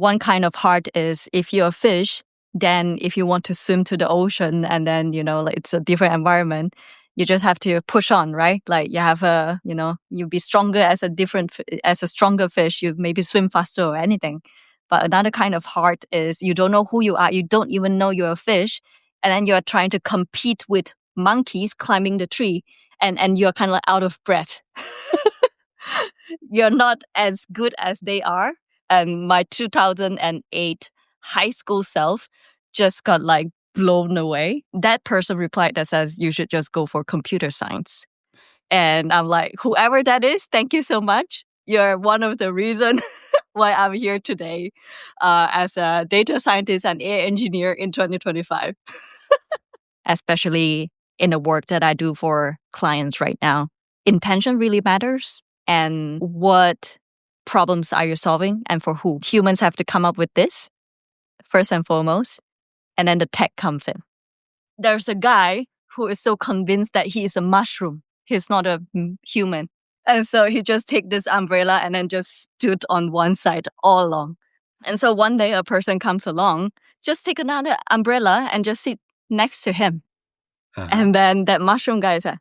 one kind of heart is if you're a fish, then if you want to swim to the ocean and then, like it's a different environment, you just have to push on, right? Like you have you'll be stronger as a stronger fish. You maybe swim faster or anything. But another kind of heart is you don't know who you are. You don't even know you're a fish. And then you're trying to compete with monkeys climbing the tree and you're kind of like out of breath. You're not as good as they are. And my 2008 high school self just got like blown away. That person replied that says, you should just go for computer science. And I'm like, whoever that is, thank you so much. You're one of the reasons why I'm here today as a data scientist and AI engineer in 2025. Especially in the work that I do for clients right now. Intention really matters. And what problems are you solving and for who? Humans have to come up with this first and foremost. And then the tech comes in. There's a guy who is so convinced that he is a mushroom. He's not a human. And so he just take this umbrella and then just stood on one side all along. And so one day a person comes along, just take another umbrella and just sit next to him. And then that mushroom guy said,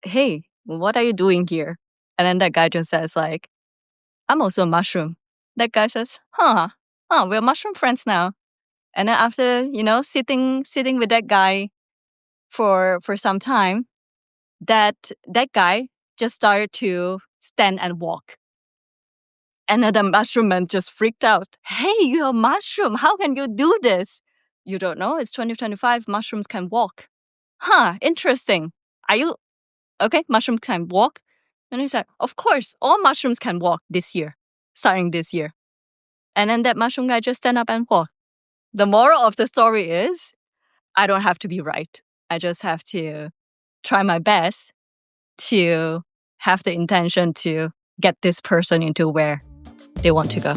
hey, what are you doing here? And then that guy just says like, I'm also a mushroom. That guy says, we're mushroom friends now. And then after, sitting with that guy for some time, that guy just started to stand and walk. And then the mushroom man just freaked out. Hey, you're a mushroom. How can you do this? You don't know. It's 2025. Mushrooms can walk. Interesting. Are you okay? Mushrooms can walk. And he said, of course, all mushrooms can walk starting this year. And then that mushroom guy just stand up and walk. The moral of the story is, I don't have to be right. I just have to try my best to have the intention to get this person into where they want to go.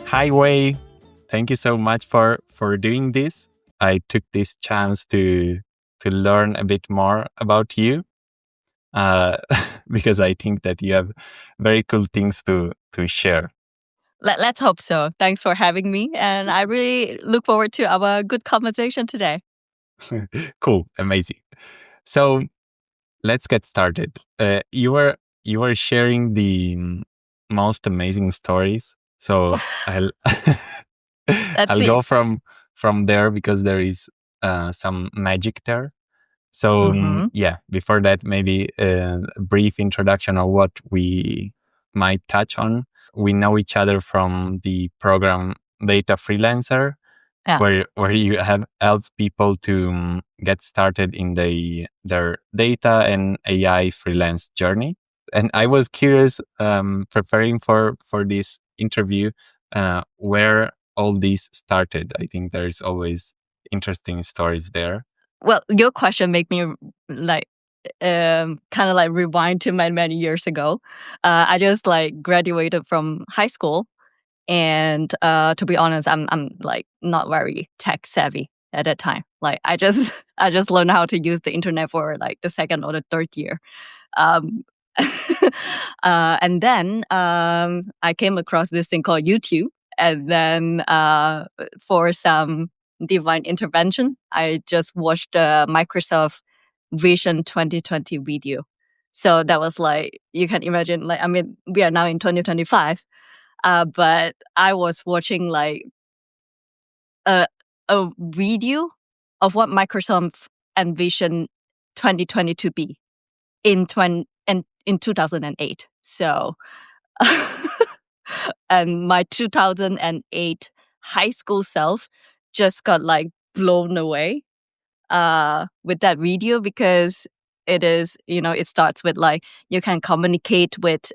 Hi, Hwei. Thank you so much for doing this. I took this chance to learn a bit more about you because I think that you have very cool things to share. Let's hope so. Thanks for having me. And I really look forward to our good conversation today. Cool. Amazing. So let's get started. You were sharing the most amazing stories. So I'll go from there because there is some magic there. So before that, maybe a brief introduction of what we might touch on. We know each other from the program Data Freelancer, where you have helped people to get started in their data and AI freelance journey. And I was curious, preparing for this interview, where all this started. I think there's always interesting stories there. Well, your question made me like kind of like rewind to many years ago. I just like graduated from high school, and to be honest, I'm like not very tech savvy at that time. Like I just learned how to use the internet for like the second or the third year. And then I came across this thing called YouTube, and then for some divine intervention, I just watched the Microsoft Vision 2020 video. So that was like, you can imagine, like, I mean, we are now in 2025, but I was watching like a video of what Microsoft envisioned 2020 to be in 2008. So, and my 2008 high school self just got like blown away with that video, because it is, it starts with like, you can communicate with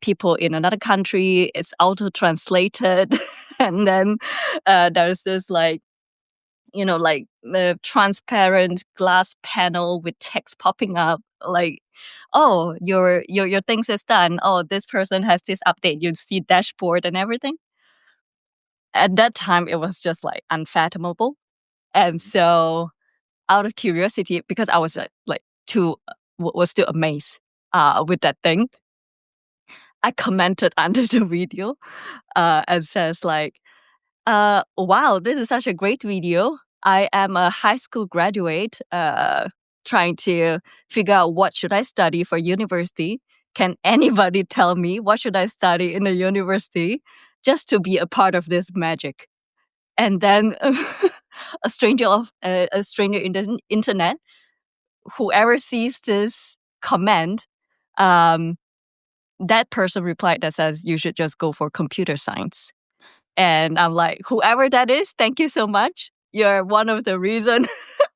people in another country. It's auto-translated. And then there's this like, like the transparent glass panel with text popping up, like, oh, your things is done. Oh, this person has this update. You see dashboard and everything. At that time, it was just like unfathomable. And so out of curiosity, because I was was too amazed, with that thing. I commented under the video and says like, wow, this is such a great video. I am a high school graduate trying to figure out what should I study for university. Can anybody tell me what should I study in the university just to be a part of this magic? And then a stranger in the internet, whoever sees this comment, that person replied that says you should just go for computer science. And I'm like, whoever that is, thank you so much. You're one of the reasons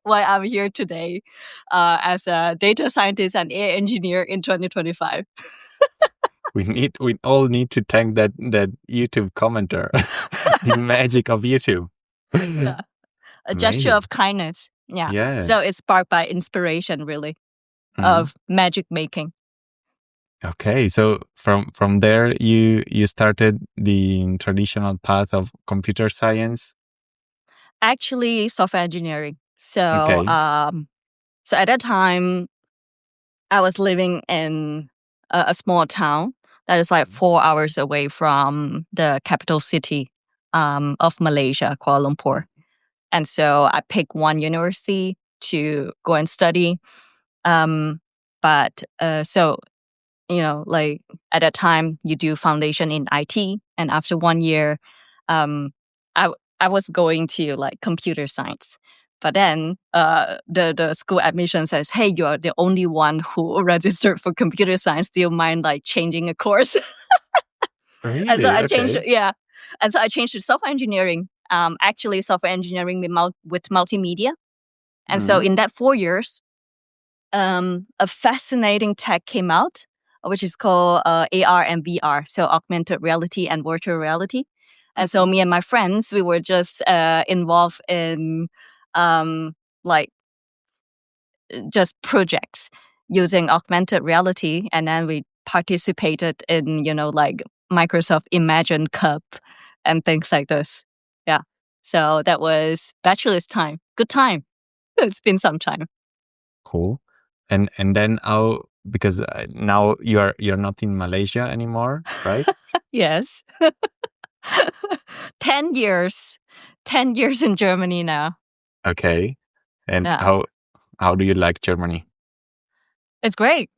why I'm here today as a data scientist and AI engineer in 2025. We all need to thank that YouTube commenter. The magic of YouTube. Yeah. A gesture of kindness. Yeah. Yeah. So it's sparked by inspiration, really, of magic making. Okay, so from there you started the traditional path of computer science. Actually, software engineering. So Okay. So at that time, I was living in a small town that is like 4 hours away from the capital city of Malaysia, Kuala Lumpur. And so I picked one university to go and study. So, like at that time, you do foundation in IT. And after 1 year, um, I, I was going to like computer science. But then the school admission says, hey, you are the only one who registered for computer science. Do you mind like changing a course? Really? And so I changed, Okay. And so I changed to software engineering. Actually, software engineering with multimedia. And so in that 4 years, a fascinating tech came out, which is called AR and VR, so augmented reality and virtual reality. And so me and my friends, we were just involved in like just projects using augmented reality, and then we participated in like Microsoft Imagine Cup and things like this. Yeah, so that was bachelor's time. Good time. It's been some time. Cool. And then because now you're not in Malaysia anymore, right? Yes. 10 years. 10 years in Germany now. Okay. And Yeah. how do you like Germany? It's great.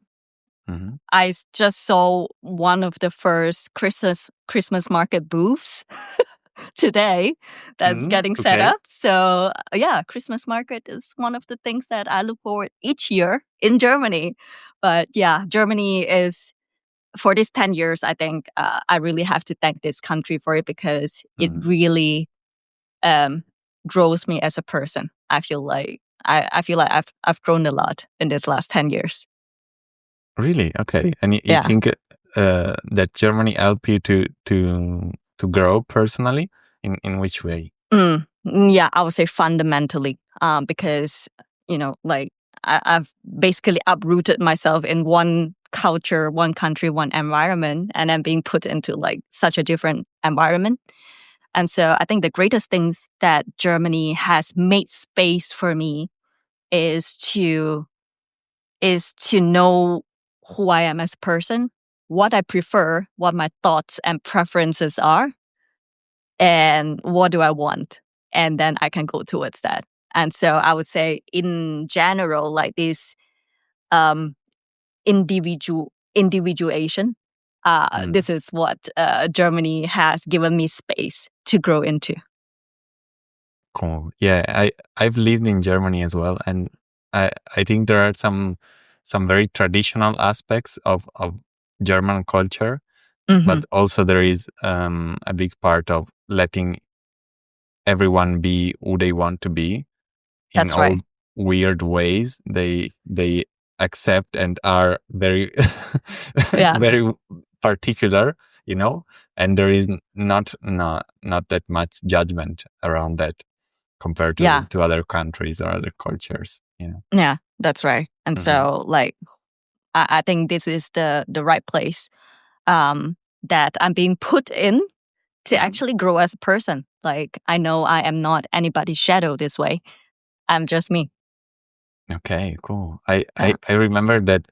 Mm-hmm. I just saw one of the first Christmas market booths today that's getting set up. So yeah, Christmas market is one of the things that I look forward each year in Germany. But yeah, Germany is, for these 10 years, I think I really have to thank this country for it, because it really grows me as a person. I feel like I've grown a lot in this last 10 years. Really? Okay. And you think that Germany helped you to grow personally? In which way? Yeah, I would say fundamentally, because like I've basically uprooted myself in one culture, one country, one environment, and then being put into like such a different environment. And so I think the greatest things that Germany has made space for me is to know who I am as a person, what I prefer, what my thoughts and preferences are, and what do I want. And then I can go towards that. And so I would say in general, like this individuation, this is what Germany has given me space to grow into. Cool. Yeah, I've lived in Germany as well, and I think there are some very traditional aspects of German culture, but also there is a big part of letting everyone be who they want to be in That's all right. weird ways. They accept and are very Yeah. very particular, and there is not that much judgment around that compared to other countries or other cultures. Yeah, that's right. And so like I think this is the right place that I'm being put in to actually grow as a person. Like I know I am not anybody's shadow this way. I'm just me. Okay, cool. I remember that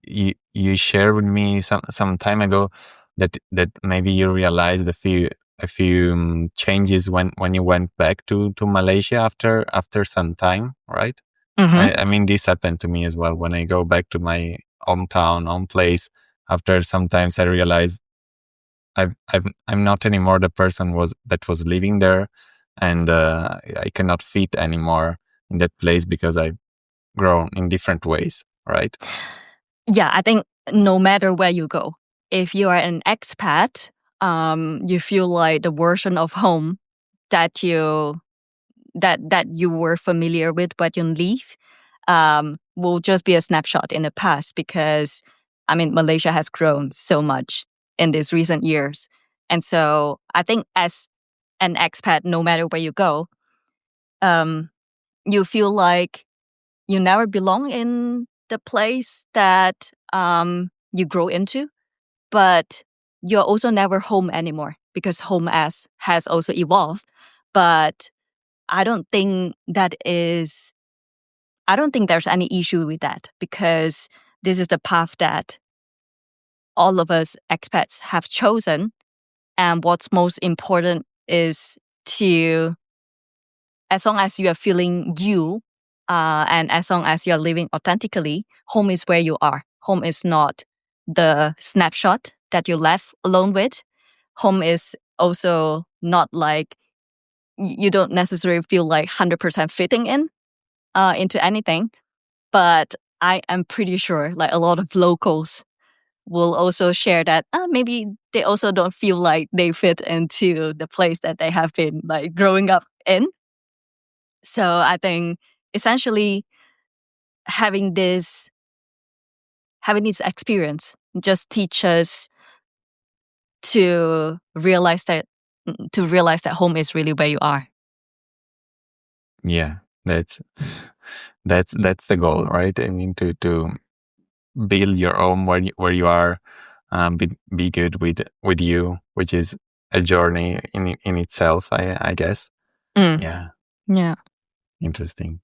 you shared with me some time ago that maybe you realized a few changes when you went back to Malaysia after some time, right? Mm-hmm. I mean, this happened to me as well. When I go back to my hometown, home place, after sometimes I realize I'm not anymore the person that was living there, and I cannot fit anymore in that place because I've grown in different ways, right? Yeah, I think no matter where you go, if you are an expat, you feel like the version of home that you were familiar with when you leave will just be a snapshot in the past, because I mean Malaysia has grown so much in these recent years. And so I think as an expat, no matter where you go, you feel like you never belong in the place that you grow into, but you're also never home anymore, because home has also evolved. But I don't think there's any issue with that, because this is the path that all of us expats have chosen. And what's most important is to, as long as you are feeling you, and as long as you're living authentically, home is where you are. Home is not the snapshot that you left alone with. Home is also not like you don't necessarily feel like 100% fitting into anything. But I am pretty sure like a lot of locals will also share that maybe they also don't feel like they fit into the place that they have been like growing up in. So I think essentially having this experience just teach us to realize that home is really where you are. Yeah, that's the goal, right? I mean, to build your own where you are, be good with you, which is a journey in itself, I guess. Mm. Yeah, Yeah. interesting.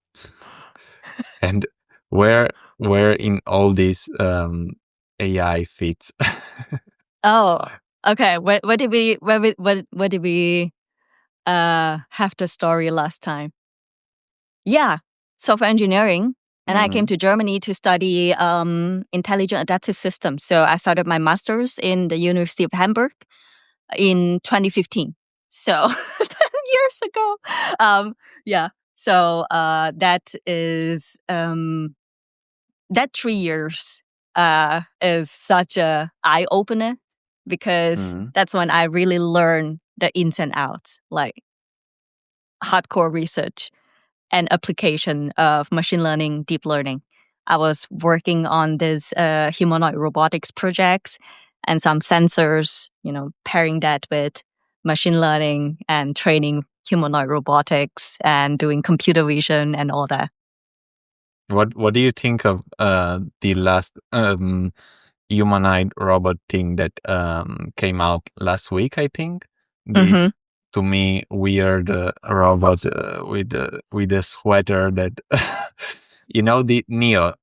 And where in all this AI fits? Oh, okay. Where did we have the story last time? Yeah, software engineering. And I came to Germany to study intelligent adaptive systems. So I started my master's in the University of Hamburg in 2015. So 10 years ago. Yeah. So that is that 3 years is such a eye opener, because that's when I really learned the ins and outs, like hardcore research and application of machine learning, deep learning. I was working on this humanoid robotics projects and some sensors, pairing that with machine learning and training humanoid robotics and doing computer vision and all that. What do you think of the last humanoid robot thing that came out last week? I think Mm-hmm. this, to me, weird robot with a sweater that the Neo.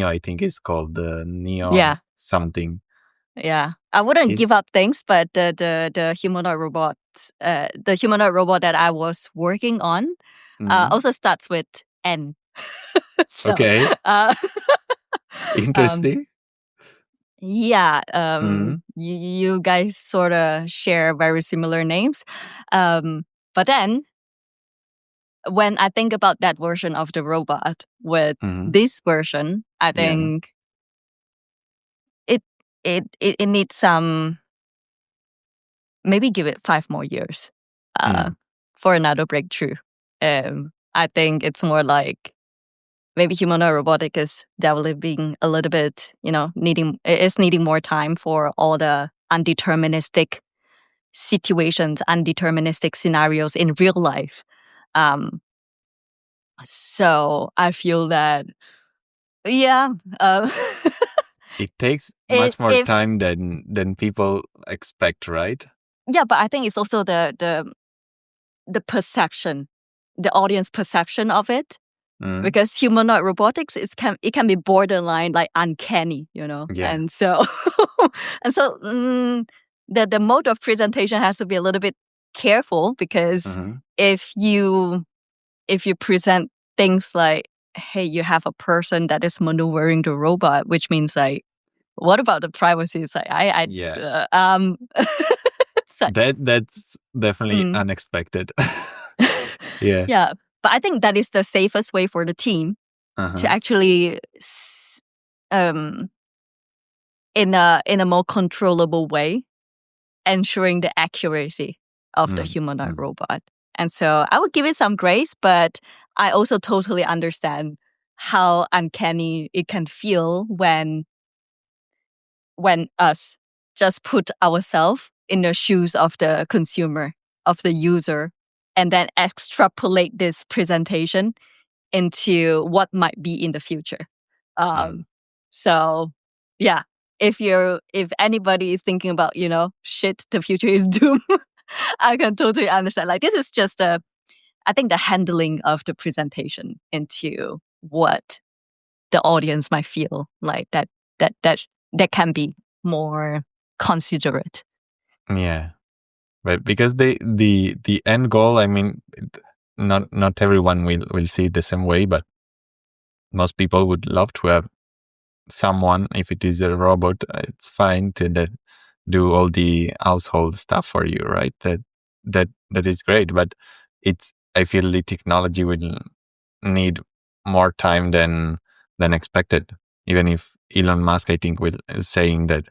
I think it's called the Neo Yeah. something. Yeah, I wouldn't Is give up things, but the humanoid robot that I was working on also starts with N. So, okay, uh, um, interesting. yeah, Mm, you guys sort of share very similar names, but then when I think about that version of the robot with this version, I yeah. think it needs some. Maybe give it 5 more years for another breakthrough. I think it's more like maybe humanoid robotic is developing a little bit, needing more time for all the undeterministic situations, undeterministic scenarios in real life. So I feel that, yeah, It takes much more if time than people expect, right? yeah, but I think it's also the perception, the audience perception of it. because humanoid robotics it can be borderline like uncanny, Yeah. and so the mode of presentation has to be a little bit careful, because if you present things like, hey, you have a person that is maneuvering the robot, which means like, what about the privacy? It's like Yeah. it's like, That's definitely unexpected. Yeah. yeah, but I think that is the safest way for the team to actually in a more controllable way, ensuring the accuracy of the humanoid robot. And so I would give it some grace, but I also totally understand how uncanny it can feel when us just put ourselves in the shoes of the consumer, of the user, and then extrapolate this presentation into what might be in the future. So yeah, if anybody is thinking about, shit, the future is doom, I can totally understand. Like, this is just I think the handling of the presentation into what the audience might feel like that can be more considerate. Yeah. But because the end goal, I mean, not everyone will see it the same way, but most people would love to have someone, if it is a robot, it's fine to do all the household stuff for you, right? That is great, but I feel the technology will need more time than expected. Even if Elon Musk, I think, is saying that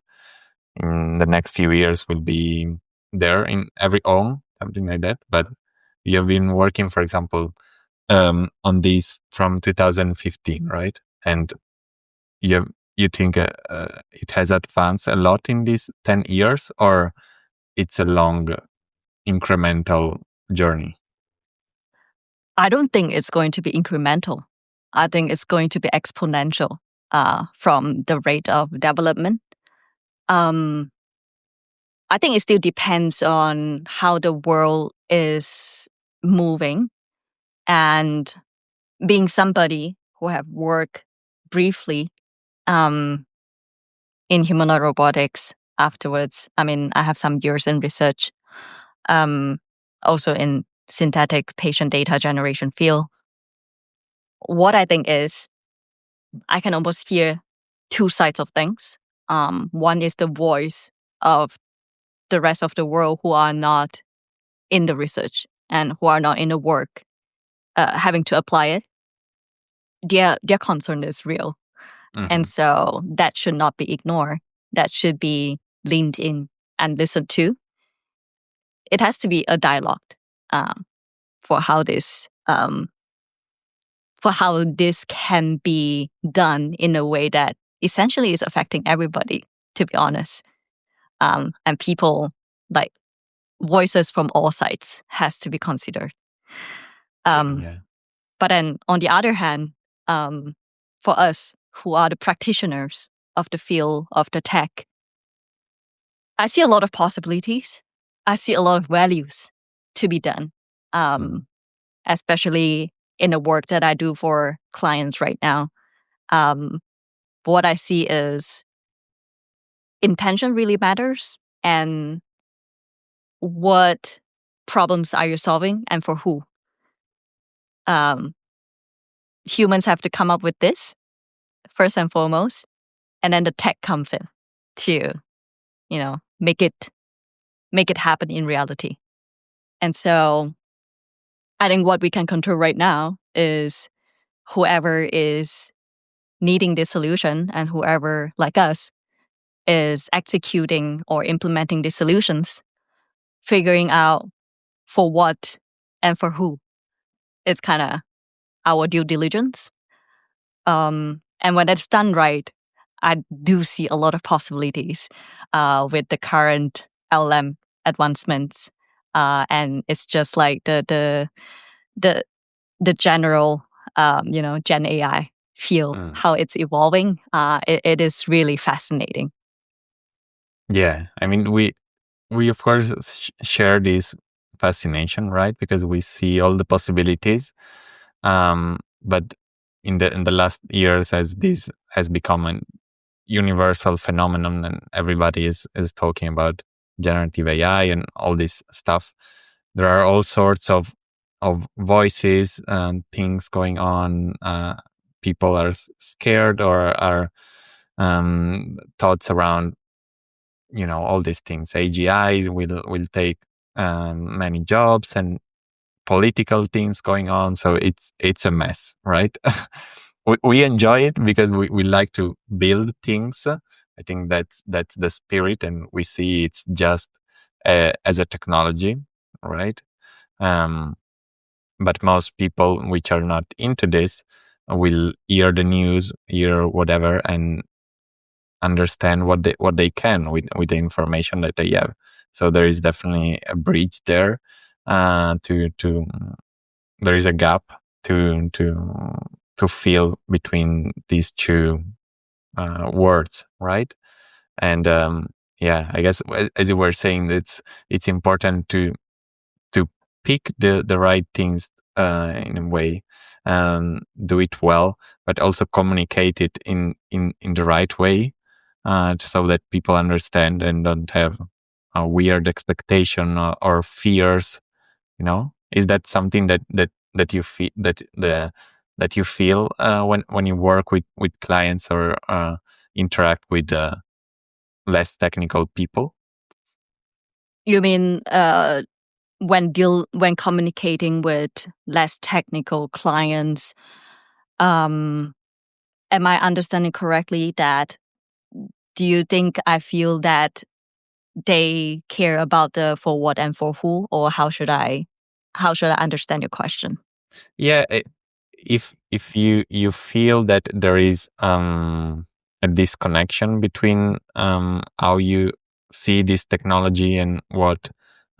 in the next few years will be there in every home, something like that. But you have been working, for example, on this from 2015, right? And you think it has advanced a lot in these 10 years, or it's a long incremental journey? I don't think it's going to be incremental. I think it's going to be exponential from the rate of development. I think it still depends on how the world is moving, and being somebody who have worked briefly in humanoid robotics afterwards. I mean, I have some years in research, also in synthetic patient data generation field. What I think is, I can almost hear two sides of things. One is the voice of the rest of the world who are not in the research and who are not in the work, having to apply it. Their concern is real. And so that should not be ignored. That should be leaned in and listened to. It has to be a dialogue for how this can be done in a way that essentially is affecting everybody, to be honest. And people, like, voices from all sides has to be considered. But then on the other hand, for us who are the practitioners of the field of the tech, I see a lot of possibilities. I see a lot of values to be done, especially in the work that I do for clients right now. What I see is intention really matters, and what problems are you solving and for who. Humans have to come up with this first and foremost, and then the tech comes in to, make it happen in reality. And so I think what we can control right now is whoever is needing this solution and whoever, like us, is executing or implementing these solutions, figuring out for what and for who. It's kind of our due diligence. And when that's done right, I do see a lot of possibilities with the current LM advancements. And it's just like the general, Gen AI field, how it's evolving. It is really fascinating. Yeah, I mean, we of course share this fascination, right? Because we see all the possibilities. But in the last years, as this has become a universal phenomenon and everybody is talking about generative AI and all this stuff, there are all sorts of voices and things going on. People are scared or are thoughts around, all these things. AGI will take many jobs, and political things going on. So it's a mess, right? we enjoy it because we like to build things. I think that's the spirit, and we see it's just as a technology, right? But most people which are not into this will hear the news, hear whatever, and understand what they can with the information that they have. So there is definitely a bridge there. To there is a gap to fill between these two words, right? And yeah, I guess as you were saying, it's important to pick the right things in a way, do it well, but also communicate it in the right way, so that people understand and don't have a weird expectation or fears. Is that something that you feel that you feel when you work with clients or interact with less technical people? You mean when communicating with less technical clients, am I understanding correctly that do you think I feel that they care about the for what and for who, or how should I understand your question? Yeah, if you feel that there is a disconnection between how you see this technology and what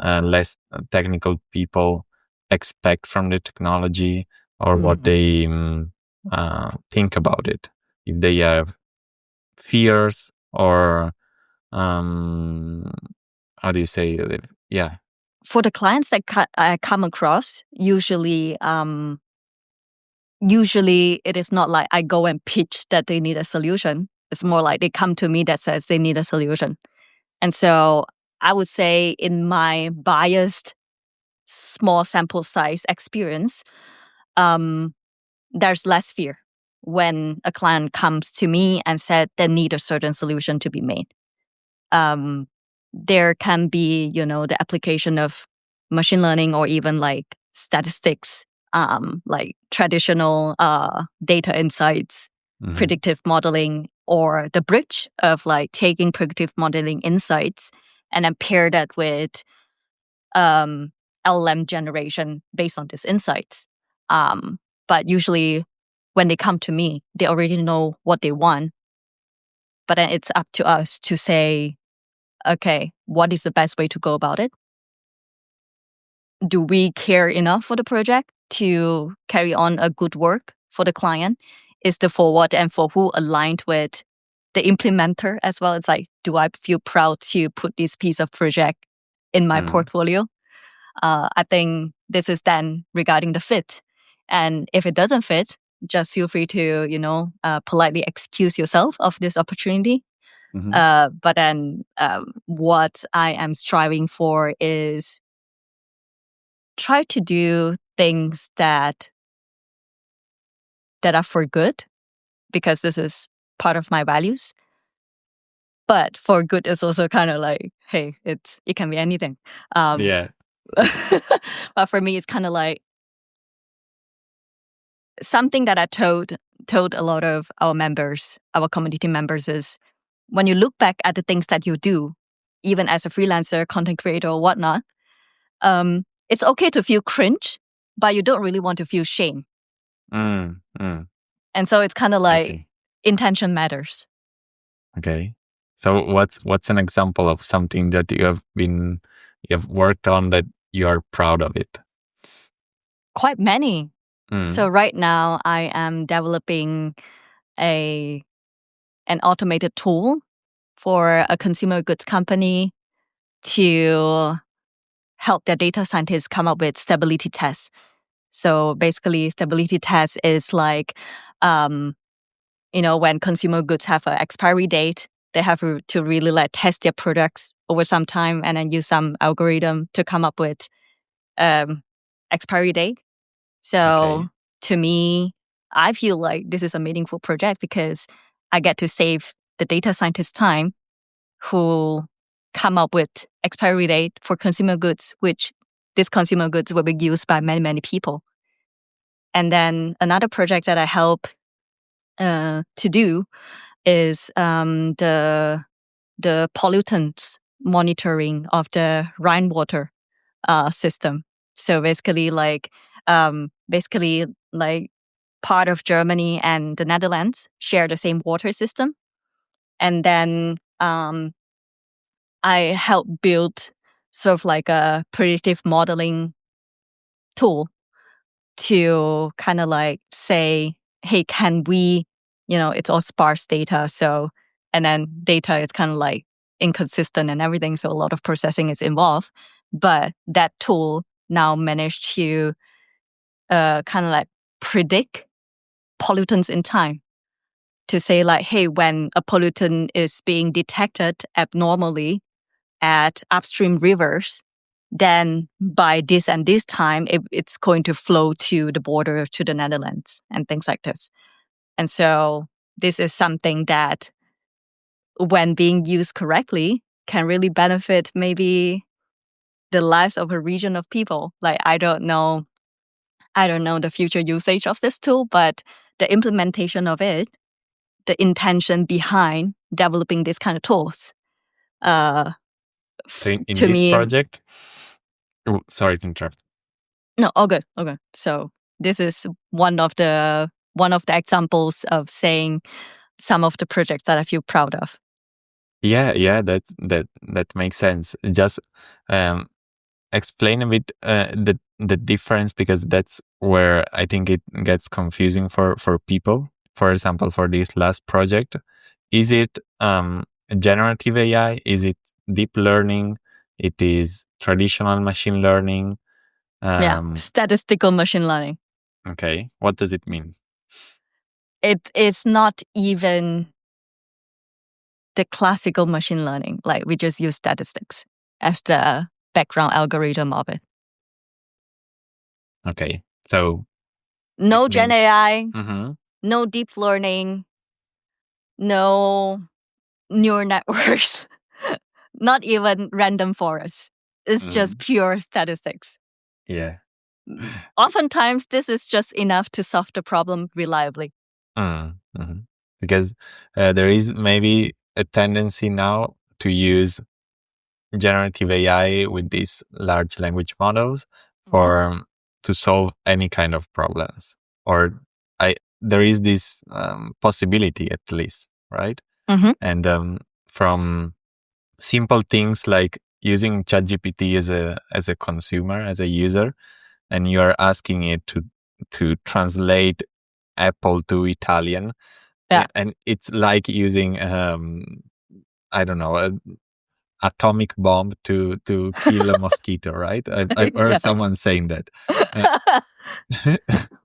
less technical people expect from the technology, or what they think about it, if they have fears or how do you say it? Yeah. For the clients that I come across, usually it is not like I go and pitch that they need a solution. It's more like they come to me that says they need a solution. And so I would say in my biased small sample size experience, there's less fear when a client comes to me and said they need a certain solution to be made. There can be, the application of machine learning or even like statistics, like traditional data insights, predictive modeling, or the bridge of like taking predictive modeling insights and then pair that with LLM generation based on these insights. But usually when they come to me, they already know what they want. But then it's up to us to say, okay, what is the best way to go about it? Do we care enough for the project to carry on a good work for the client? Is the for what and for who aligned with the implementer as well? It's like, do I feel proud to put this piece of project in my portfolio? I think this is then regarding the fit. And if it doesn't fit, just feel free to, politely excuse yourself of this opportunity. But then what I am striving for is try to do things that are for good, because this is part of my values. But for good is also kind of like, hey, it can be anything. Yeah. But for me, it's kind of like something that I told a lot of our members, our community members, is when you look back at the things that you do, even as a freelancer, content creator, or whatnot, it's okay to feel cringe, but you don't really want to feel shame. And so it's kind of like intention matters. Okay. So what's an example of something that you have worked on that you are proud of it? Quite many. So right now I am developing an automated tool for a consumer goods company to help their data scientists come up with stability tests. So basically, stability test is like, when consumer goods have an expiry date, they have to really like test their products over some time and then use some algorithm to come up with expiry date. So to me, I feel like this is a meaningful project because I get to save the data scientist time who come up with expiry date for consumer goods, which these consumer goods will be used by many, many people. And then another project that I help to do is the pollutants monitoring of the rainwater system. So basically, part of Germany and the Netherlands share the same water system, and then I help build sort of like a predictive modeling tool to kind of like say, hey, can we, it's all sparse data. So, and then data is kind of like inconsistent and everything. So a lot of processing is involved. But that tool now managed to kind of like predict pollutants in time to say like, hey, when a pollutant is being detected abnormally at upstream rivers, then by this and this time, it's going to flow to the border to the Netherlands and things like this. And so this is something that, when being used correctly, can really benefit maybe the lives of a region of people. Like, I don't know the future usage of this tool, but the implementation of it, the intention behind developing this kind of tools, So in to this me, project, sorry to interrupt. no, all good. So this is one of the examples of saying some of the projects that I feel proud of. Yeah, that makes sense. Just explain a bit the difference, because that's where I think it gets confusing for people. For example, for this last project, is it generative AI? Is it deep learning? It is traditional machine learning? Statistical machine learning. Okay, what does it mean? It is not even the classical machine learning. Like, we just use statistics as the background algorithm of it. Okay, so No it Gen means AI, Mhm. no deep learning, no neural networks, not even random forests. It's just pure statistics. Yeah. Oftentimes, this is just enough to solve the problem reliably. Mhm. Because there is maybe a tendency now to use generative AI with these large language models for to solve any kind of problems, or there is this possibility, at least, right? Mm-hmm. And from simple things like using ChatGPT as a consumer, as a user, and you are asking it to translate Apple to Italian, Yeah. and it's like using I don't know, a atomic bomb to kill a mosquito, right? I've heard someone saying that.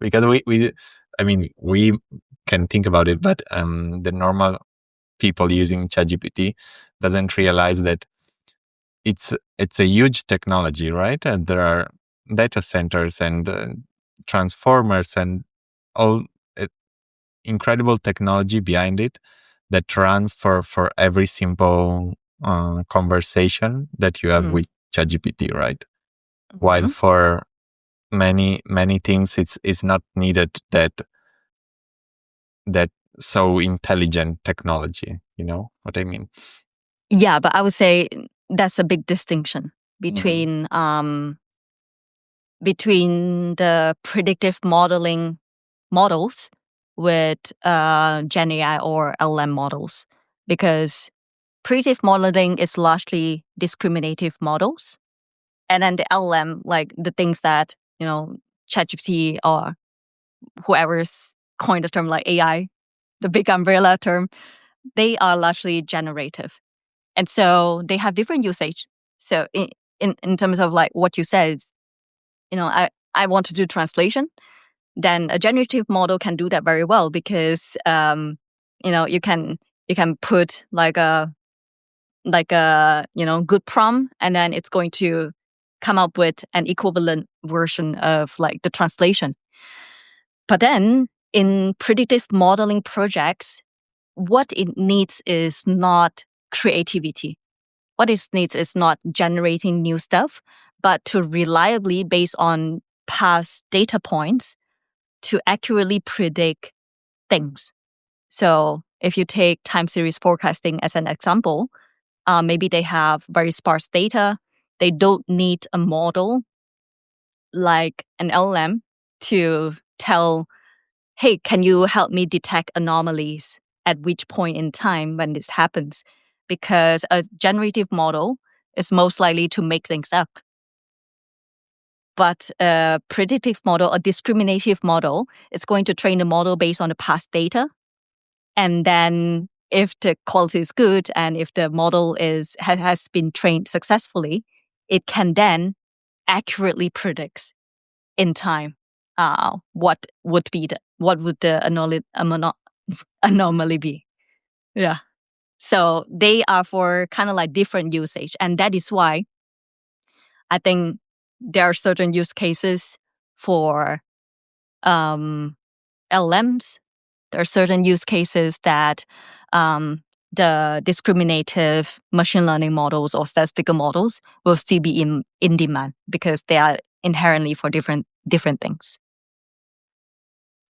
Because we can think about it, but the normal people using ChatGPT doesn't realize that it's a huge technology, right? And there are data centers and transformers and all incredible technology behind it that runs for every simple conversation that you have with ChatGPT, right? While for many things, it's not needed that so intelligent technology. You know what I mean? Yeah, but I would say that's a big distinction between the predictive modeling models with Gen AI or LM models, because predictive modeling is largely discriminative models, and then the LM, like the things that ChatGPT or whoever's coined the term like AI, the big umbrella term, they are largely generative. And so they have different usage. So in terms of like what you said, I want to do translation, then a generative model can do that very well because you can put like a good prompt, and then it's going to come up with an equivalent version of like the translation. But then in predictive modeling projects, what it needs is not creativity. What it needs is not generating new stuff, but to reliably, based on past data points, to accurately predict things. So if you take time series forecasting as an example, maybe they have very sparse data. They don't need a model like an LLM to tell, hey, can you help me detect anomalies at which point in time when this happens? Because a generative model is most likely to make things up. But a predictive model, a discriminative model, is going to train the model based on the past data. And then if the quality is good and if the model has been trained successfully, it can then accurately predict in time what would the anomaly be. Yeah. So they are for kind of like different usage. And that is why I think there are certain use cases for LLMs. There are certain use cases that the discriminative machine learning models or statistical models will still be in demand because they are inherently for different things.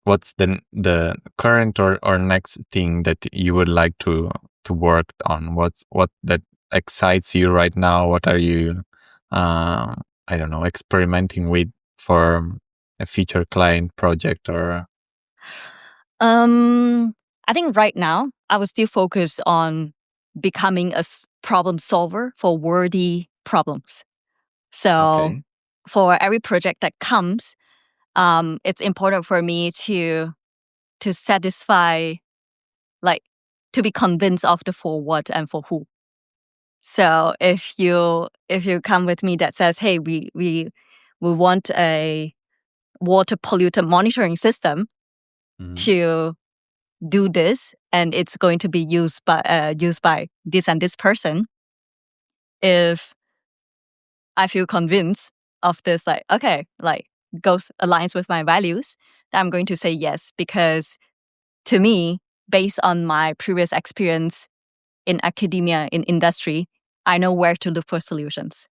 What's the current or next thing that you would like to work on? What that excites you right now? What are you I don't know, experimenting with for a future client project or? I think right now I would still focus on becoming a problem solver for worthy problems. So for every project that comes, it's important for me to satisfy, like, to be convinced of the for what and for who. So if you come with me that says, hey, we want a water pollutant monitoring system to do this, and it's going to be used by this and this person. If I feel convinced of this, like, okay, like aligns with my values, then I'm going to say yes, because to me, based on my previous experience in academia, in industry, I know where to look for solutions.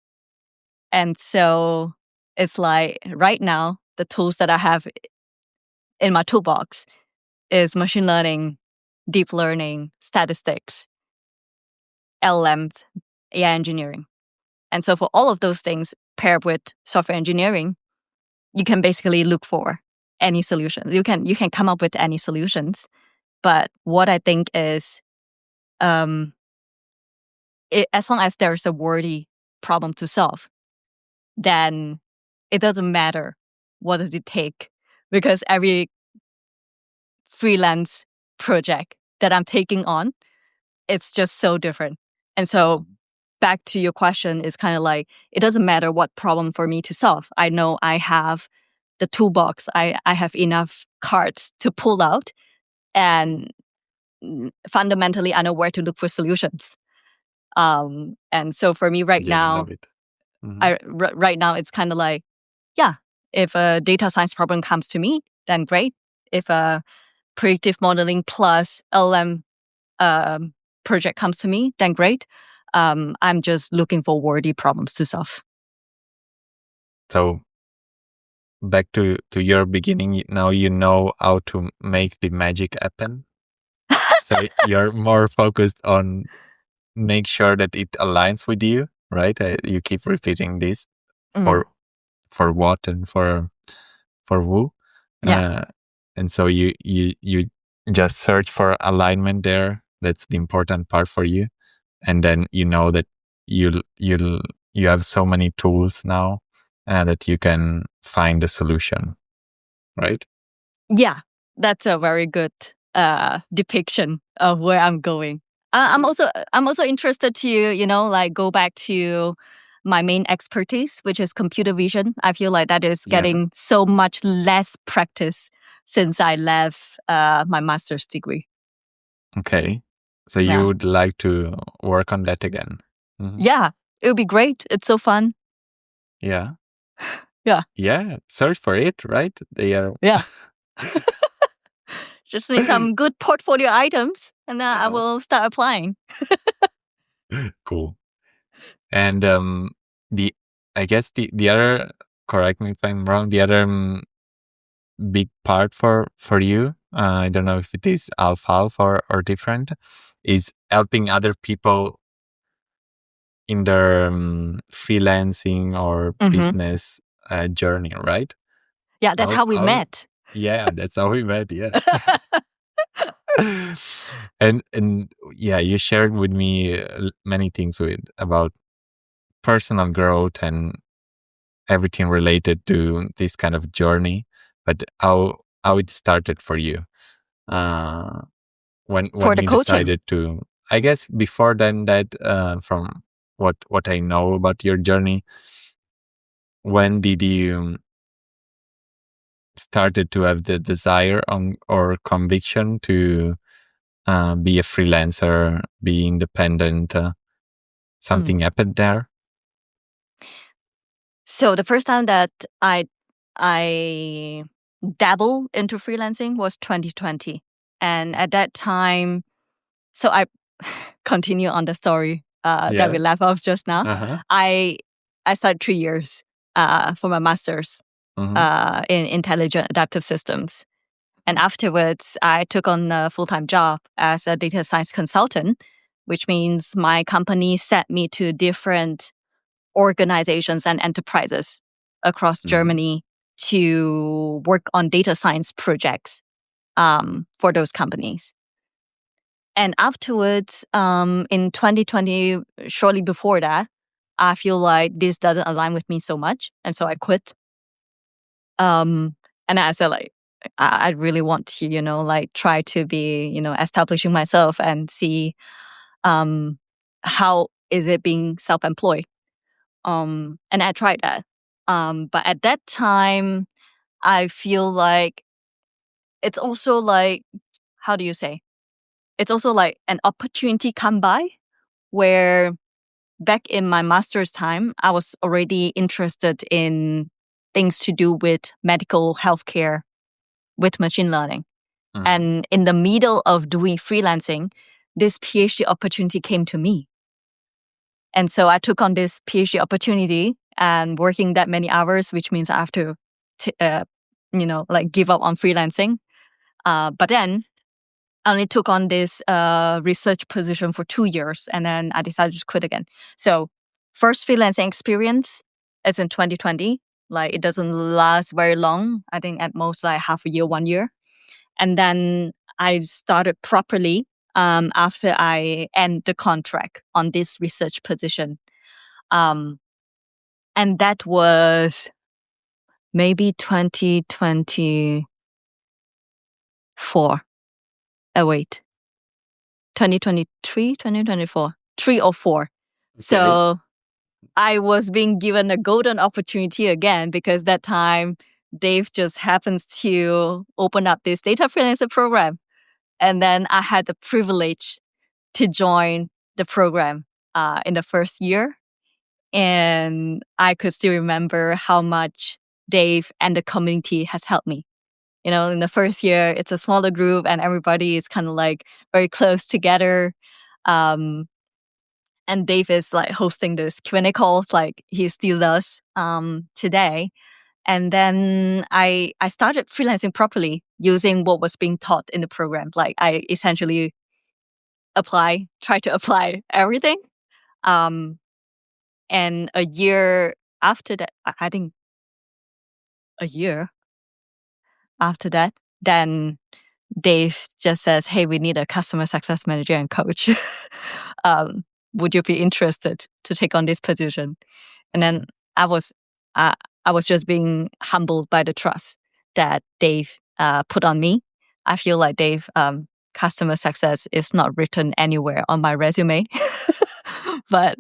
And so it's like right now, the tools that I have in my toolbox is machine learning, deep learning, statistics, LLMs, AI engineering. And so for all of those things paired with software engineering, you can basically look for any solution. You can come up with any solutions. But what I think is, as long as there's a worthy problem to solve, then it doesn't matter what does it take, because every freelance project that I'm taking on, it's just so different. And so back to your question is kind of like, it doesn't matter what problem for me to solve. I know I have the toolbox. I have enough cards to pull out, and fundamentally, I know where to look for solutions. And so for me right I now, love it. Mm-hmm. right now, it's kind of like, yeah, if a data science problem comes to me, then great. If a predictive modeling plus LM project comes to me, then great. I'm just looking for worthy problems to solve. So back to your beginning, now you know how to make the magic happen. So you're more focused on make sure that it aligns with you, right? You keep repeating this for what and for who. Yeah. And so you just search for alignment there. That's the important part for you. And then you know that you have so many tools now that you can find a solution, right? Yeah, that's a very good depiction of where I'm going. I'm also interested to, like, go back to my main expertise, which is computer vision. I feel like that is getting so much less practice since I left my master's degree. Okay. So you would like to work on that again? Mm-hmm. Yeah, it would be great. It's so fun. Yeah. Yeah. Yeah. Search for it, right? They are. Yeah. Just need some good portfolio items, and then I will start applying. Cool. And I guess the other, correct me if I'm wrong, the other big part for you, I don't know if it is half or different, is helping other people in their freelancing or business journey, right? Yeah, that's how we met. Yeah, that's how we met. Yeah. and yeah, you shared with me many things about personal growth and everything related to this kind of journey. But how it started for you? When you decided to, I guess before then, that from what I know about your journey, when did you started to have the desire or conviction to be a freelancer, be independent? Something happened there? So the first time that I dabble into freelancing was 2020. And at that time, so I continue on the story that we left off just now. I started 3 years for my master's in intelligent adaptive systems. And afterwards, I took on a full-time job as a data science consultant, which means my company sent me to different organizations and enterprises across Germany to work on data science projects for those companies. And afterwards, in 2020, shortly before that, I feel like this doesn't align with me so much. And so I quit. And I said, like, I really want to, like try to be, establishing myself and see how is it being self-employed. And I tried that. But at that time, I feel like it's also like, how do you say? It's also like an opportunity come by where back in my master's time, I was already interested in things to do with medical healthcare with machine learning. And in the middle of doing freelancing, this PhD opportunity came to me. And so I took on this PhD opportunity and working that many hours, which means I have to, like give up on freelancing. But then I only took on this research position for 2 years, and then I decided to quit again. So first freelancing experience is in 2020. Like it doesn't last very long. I think at most like half a year, 1 year. And then I started properly after I end the contract on this research position. And that was maybe 2024. Oh, wait. 2023, 2024, 3 or 4. Okay. So I was being given a golden opportunity again because that time Dave just happens to open up this data freelancer program. And then I had the privilege to join the program in the first year. And I could still remember how much Dave and the community has helped me. In the first year, it's a smaller group and everybody is kind of like very close together. And Dave is like hosting this Q&A calls like he still does today. And then I started freelancing properly using what was being taught in the program. Like I essentially try to apply everything. And a year after that, I think a year after that, then Dave just says, "Hey, we need a customer success manager and coach. Would you be interested to take on this position?" And then I was just being humbled by the trust that Dave put on me. I feel like Dave, customer success is not written anywhere on my resume, but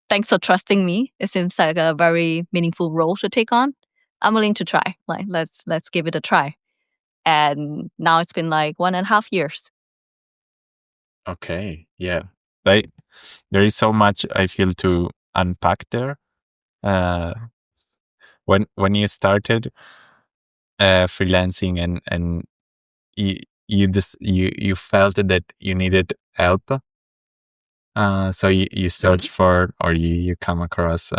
thanks for trusting me. It seems like a very meaningful role to take on. I'm willing to try. Like, let's give it a try. And now it's been like 1.5 years. Okay. Yeah. Like, there is so much I feel to unpack there. Uh, when you started freelancing and you felt that you needed help, so you search for, or you come across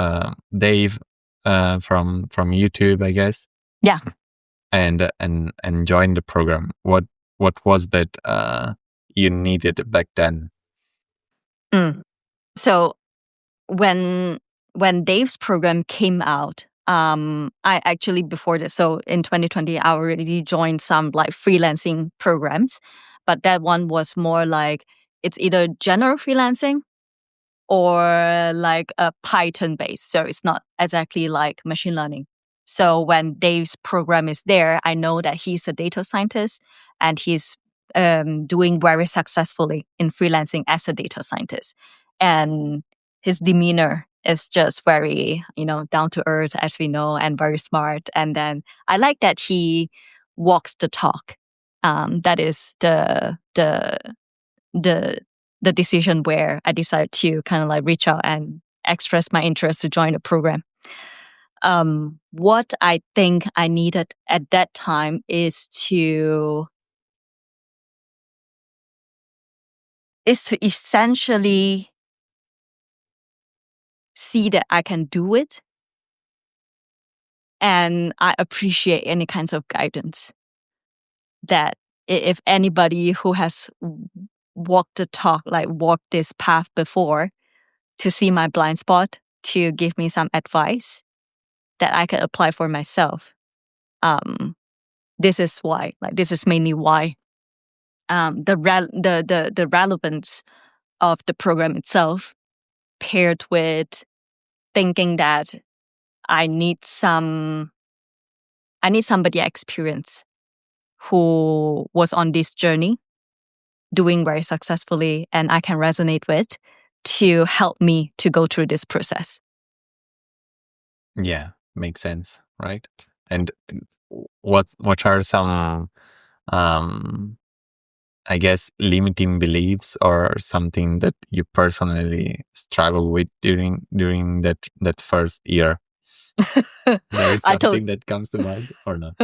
Dave from YouTube, I guess. Yeah. And join the program. What was that you needed back then? So when Dave's program came out, I actually, before this, so in 2020, I already joined some like freelancing programs, but that one was more like, it's either general freelancing or like a Python based. So it's not exactly like machine learning. So when Dave's program is there, I know that he's a data scientist and he's doing very successfully in freelancing as a data scientist. And his demeanor is just very, down to earth, as we know, and very smart. And then I like that he walks the talk. That is the decision where I decided to kind of like reach out and express my interest to join the program. What I think I needed at that time is to essentially see that I can do it, and I appreciate any kinds of guidance. That if anybody who has walked the talk, like walked this path before, to see my blind spot, to give me some advice that I can apply for myself. This is why, like, this is mainly why the relevance of the program itself, paired with thinking that I need somebody experienced who was on this journey doing very successfully and I can resonate with, to help me to go through this process. Yeah, makes sense, right? And what are some I guess limiting beliefs or something that you personally struggle with during that first year? There is something that comes to mind or not?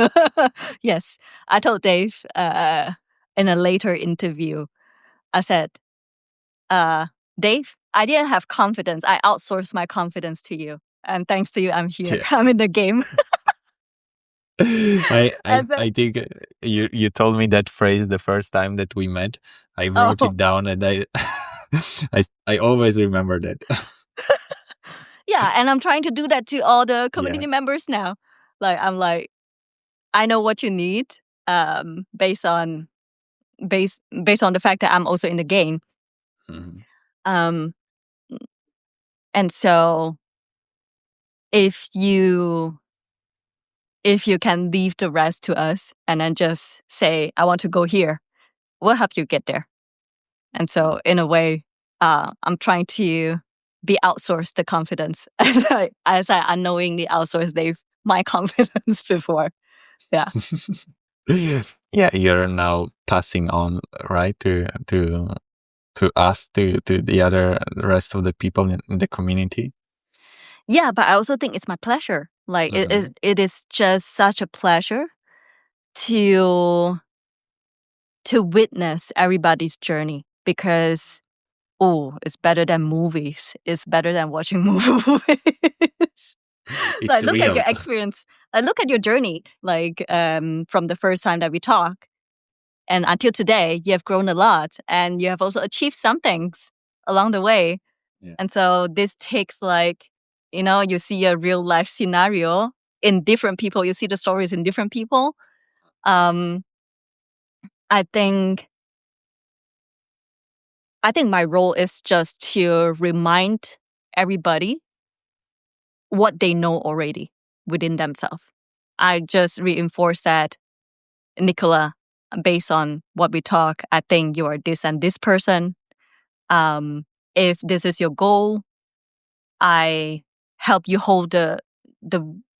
Yes, I told Dave in a later interview, I said, Dave, I didn't have confidence. I outsourced my confidence to you. And thanks to you, I'm here. Yeah. I'm in the game. I think you told me that phrase the first time that we met. I wrote it down and I always remember that. Yeah, and I'm trying to do that to all the community members now. Like, I'm like, I know what you need, based on the fact that I'm also in the game. And so if you can leave the rest to us and then just say, I want to go here, we'll help you get there. And so in a way, I'm trying to be outsourced the confidence as I unknowingly outsourced my confidence before. Yeah. Yeah, you're now passing on, right, to us, to the rest of the people in the community. Yeah, but I also think it's my pleasure. Like, it is just such a pleasure to witness everybody's journey, because it's better than movies. It's better than watching movies. Like, look at your experience. Like, look at your journey. Like, from the first time that we talk and until today, you have grown a lot, and you have also achieved some things along the way. Yeah. And so this takes, like, you see a real life scenario in different people. You see the stories in different people. I think my role is just to remind everybody what they know already within themselves. I just reinforce that, Nicola, based on what we talk, I think you are this and this person. If this is your goal, I help you hold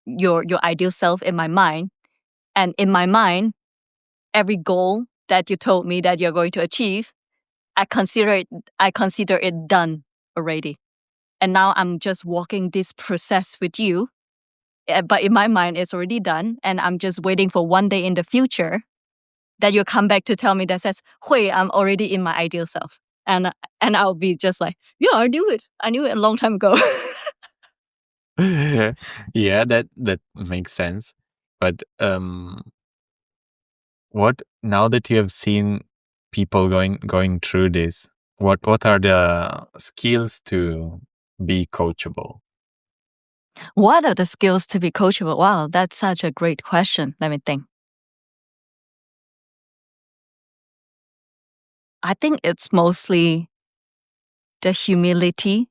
your ideal self in my mind. And in my mind, every goal that you told me that you're going to achieve, I consider it done already. And now I'm just walking this process with you. But in my mind, it's already done. And I'm just waiting for one day in the future that you come back to tell me that says, Hwei, I'm already in my ideal self. And I'll be just like, yeah, I knew it. I knew it a long time ago. Yeah, that makes sense. But what, now that you have seen people going through this, what are the skills to be coachable? What are the skills to be coachable? Wow, that's such a great question. Let me think. I think it's mostly the humility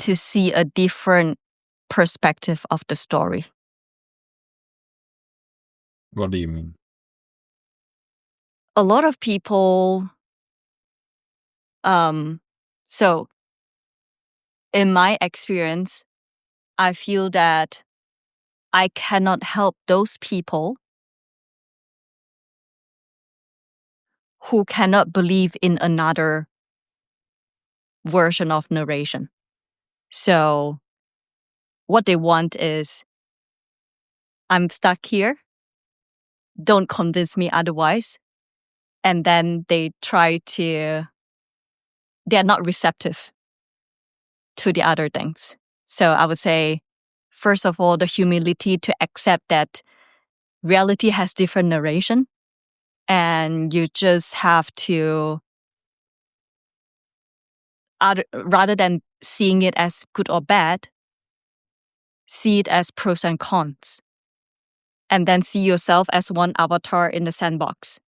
to see a different perspective of the story. What do you mean? A lot of people, so in my experience, I feel that I cannot help those people who cannot believe in another version of narration. So what they want is, I'm stuck here. Don't convince me otherwise. And then they're not receptive to the other things. So I would say, first of all, the humility to accept that reality has different narration. And you just have to, rather than seeing it as good or bad, see it as pros and cons. And then see yourself as one avatar in the sandbox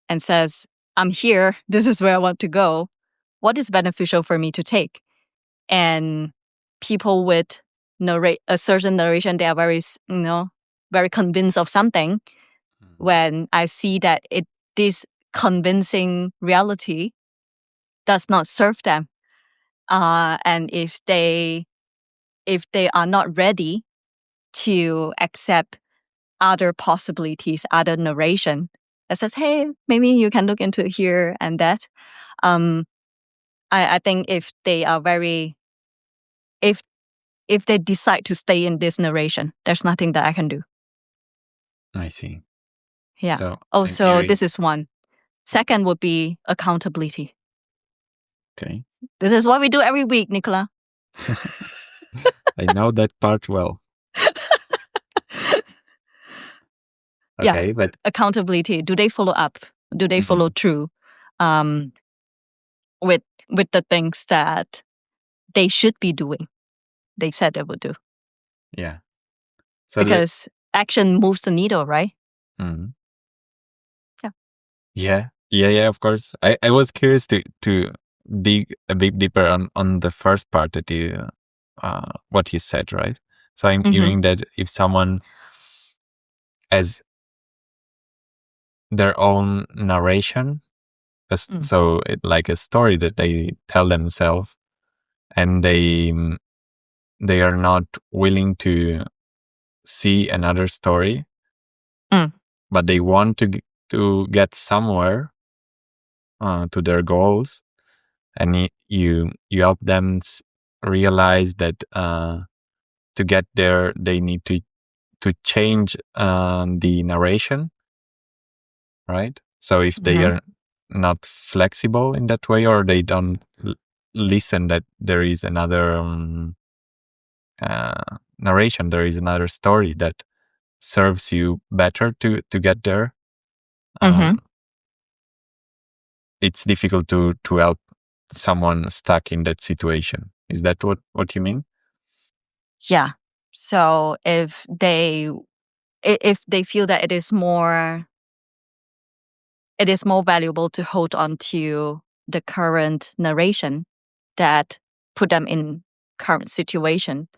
and says, I'm here. This is where I want to go. What is beneficial for me to take? And people with a certain narration, they are very, very convinced of something. When I see that this convincing reality does not serve them, and if they are not ready to accept other possibilities, other narration that says, hey, maybe you can look into here and that. I think if they are if they decide to stay in this narration, there's nothing that I can do. I see. Yeah. So also, this is one. Second would be accountability. Okay. This is what we do every week, Nicola. I know that part well. Okay, yeah, but accountability. Do they follow up? Do they follow through with the things that they should be doing? They said they would do. Yeah. So because action moves the needle, right? Mhm. Yeah. Yeah, of course. I was curious to dig a bit deeper on the first part that you what you said, right? So I'm hearing that if someone has their own narration, so like a story that they tell themselves, and they are not willing to see another story, but they want to get somewhere to their goals, and you help them realize that to get there they need to change the narration, right? So if they are not flexible in that way, or they don't listen that there is another narration, there is another story that serves you better to get there, it's difficult to help someone stuck in that situation. Is that what you mean? Yeah. So if they feel that it is more valuable to hold on to the current narration that put them in current situation,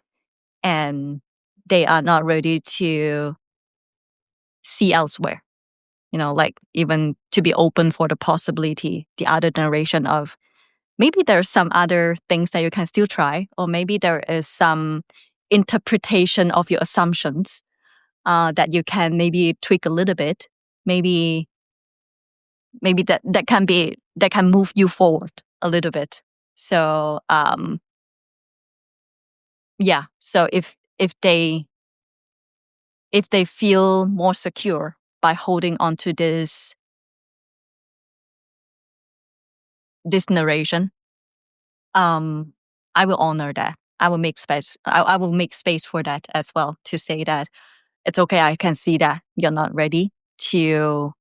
and they are not ready to see elsewhere, like even to be open for the possibility, the other narration of maybe there's some other things that you can still try, or maybe there is some interpretation of your assumptions that you can maybe tweak a little bit. Maybe that can move you forward a little bit. So yeah. So if they feel more secure by holding on to this narration, I will honor that. I will make space. I will make space for that as well, to say that it's okay. I can see that you're not ready to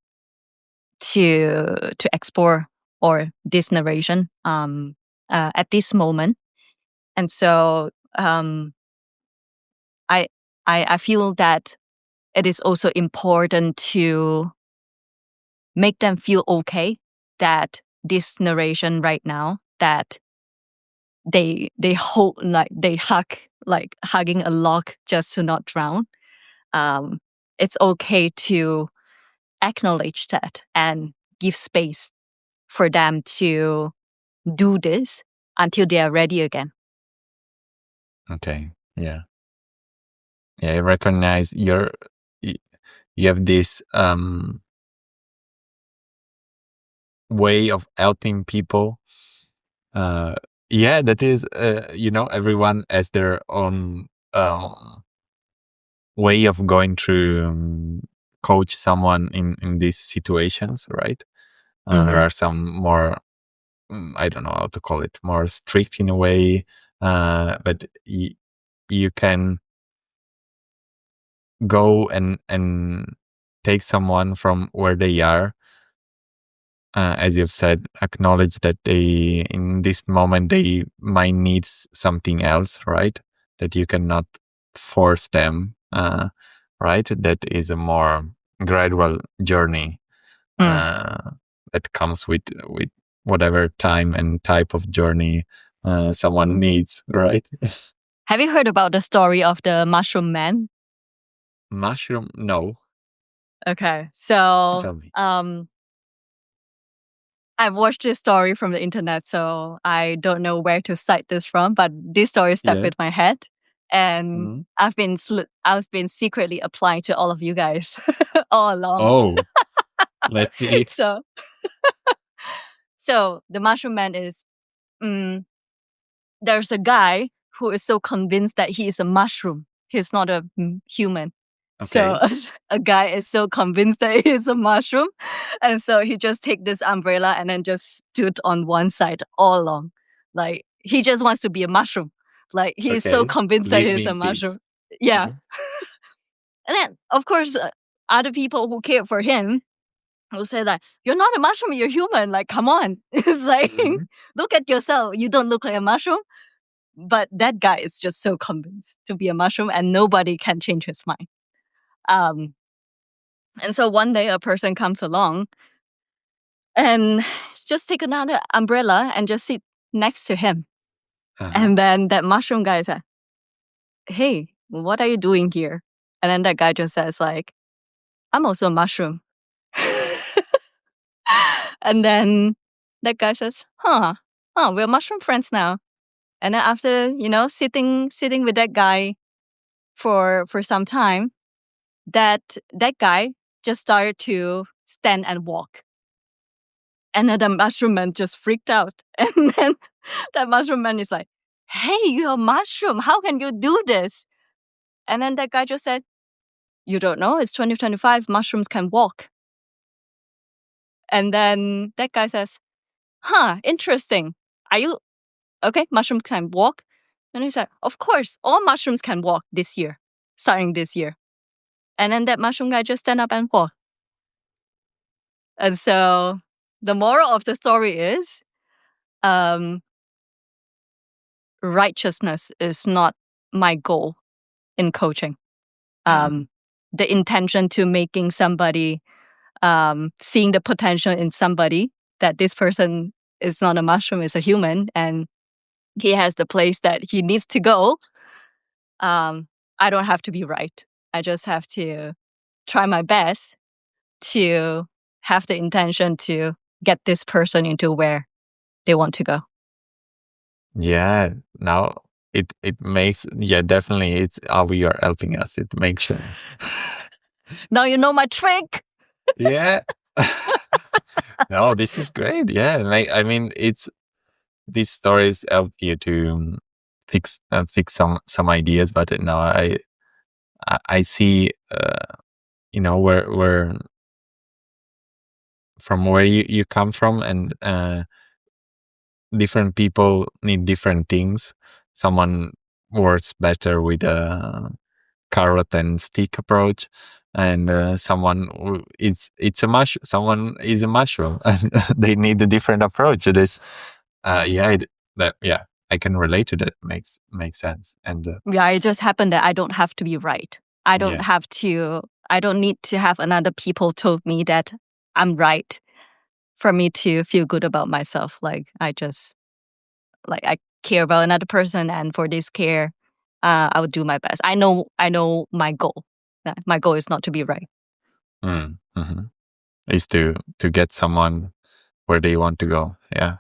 explore or this narration at this moment. And so I feel that it is also important to make them feel okay that this narration right now, that they hold, like they hug, like hugging a log just to not drown. It's okay to acknowledge that and give space for them to do this until they are ready again. Okay. Yeah. Yeah. I recognize you have this way of helping people. Yeah, that is, everyone has their own way of going through coach someone in these situations, right? There are some more, I don't know how to call it, more strict in a way, but you can go and take someone from where they are. As you've said, acknowledge that they, in this moment, they might need something else, right? That you cannot force them, right? That is a more gradual journey that comes with whatever time and type of journey someone needs, right? Have you heard about the story of the mushroom man? Mushroom? No. Okay, so Tell me. I've watched this story from the internet, so I don't know where to cite this from, but this story stuck Yeah. with my head, and I've been secretly applying to all of you guys all along. Oh, let's see. So the mushroom man is, there's a guy who is so convinced that he is a mushroom. He's not a human. Okay. So a guy is so convinced that he is a mushroom. And so he just take this umbrella and then just stood on one side all along. Like, he just wants to be a mushroom. Like, he is so Okay. convinced that Leave he me is a in mushroom. peace. Yeah. And then, of course, other people who care for him will say that, you're not a mushroom, you're human. Like, come on. It's like, look at yourself. You don't look like a mushroom. But that guy is just so convinced to be a mushroom, and nobody can change his mind. And so one day a person comes along and just take another umbrella and just sit next to him. And then that mushroom guy said, hey, what are you doing here? And then that guy just says, like, I'm also a mushroom. And then that guy says, we're mushroom friends now. And then after, sitting with that guy for some time, that guy just started to stand and walk. And then the mushroom man just freaked out. And then that mushroom man is like, hey, you're a mushroom. How can you do this? And then that guy just said, you don't know, it's 2025, mushrooms can walk. And then that guy says, interesting. Are you okay? Mushrooms can walk? And he said, of course, all mushrooms can walk this year, starting this year. And then that mushroom guy just stand up and walk. And so the moral of the story is, righteousness is not my goal in coaching. The intention to making somebody, seeing the potential in somebody, that this person is not a mushroom, is a human, and he has the place that he needs to go. I don't have to be right. I just have to try my best to have the intention to get this person into where they want to go. Yeah. Now it makes, yeah, definitely it's how you are helping us. It makes sense. Now you know my trick. Yeah. No, this is great. Yeah. Like, I mean, it's, these stories help you to fix some ideas, but now I see, where from where you come from, and different people need different things. Someone works better with a carrot and stick approach, and it's a someone is a mushroom, and they need a different approach to this. Yeah, I can relate to that. Makes sense. And Yeah, it just happened that I don't have to be right. I yeah. don't need to have another people told me that I'm right for me to feel good about myself. Like I care about another person, and for this care, I would do my best. I know my goal. My goal is not to be right. Mm-hmm. Is to get someone where they want to go. Yeah.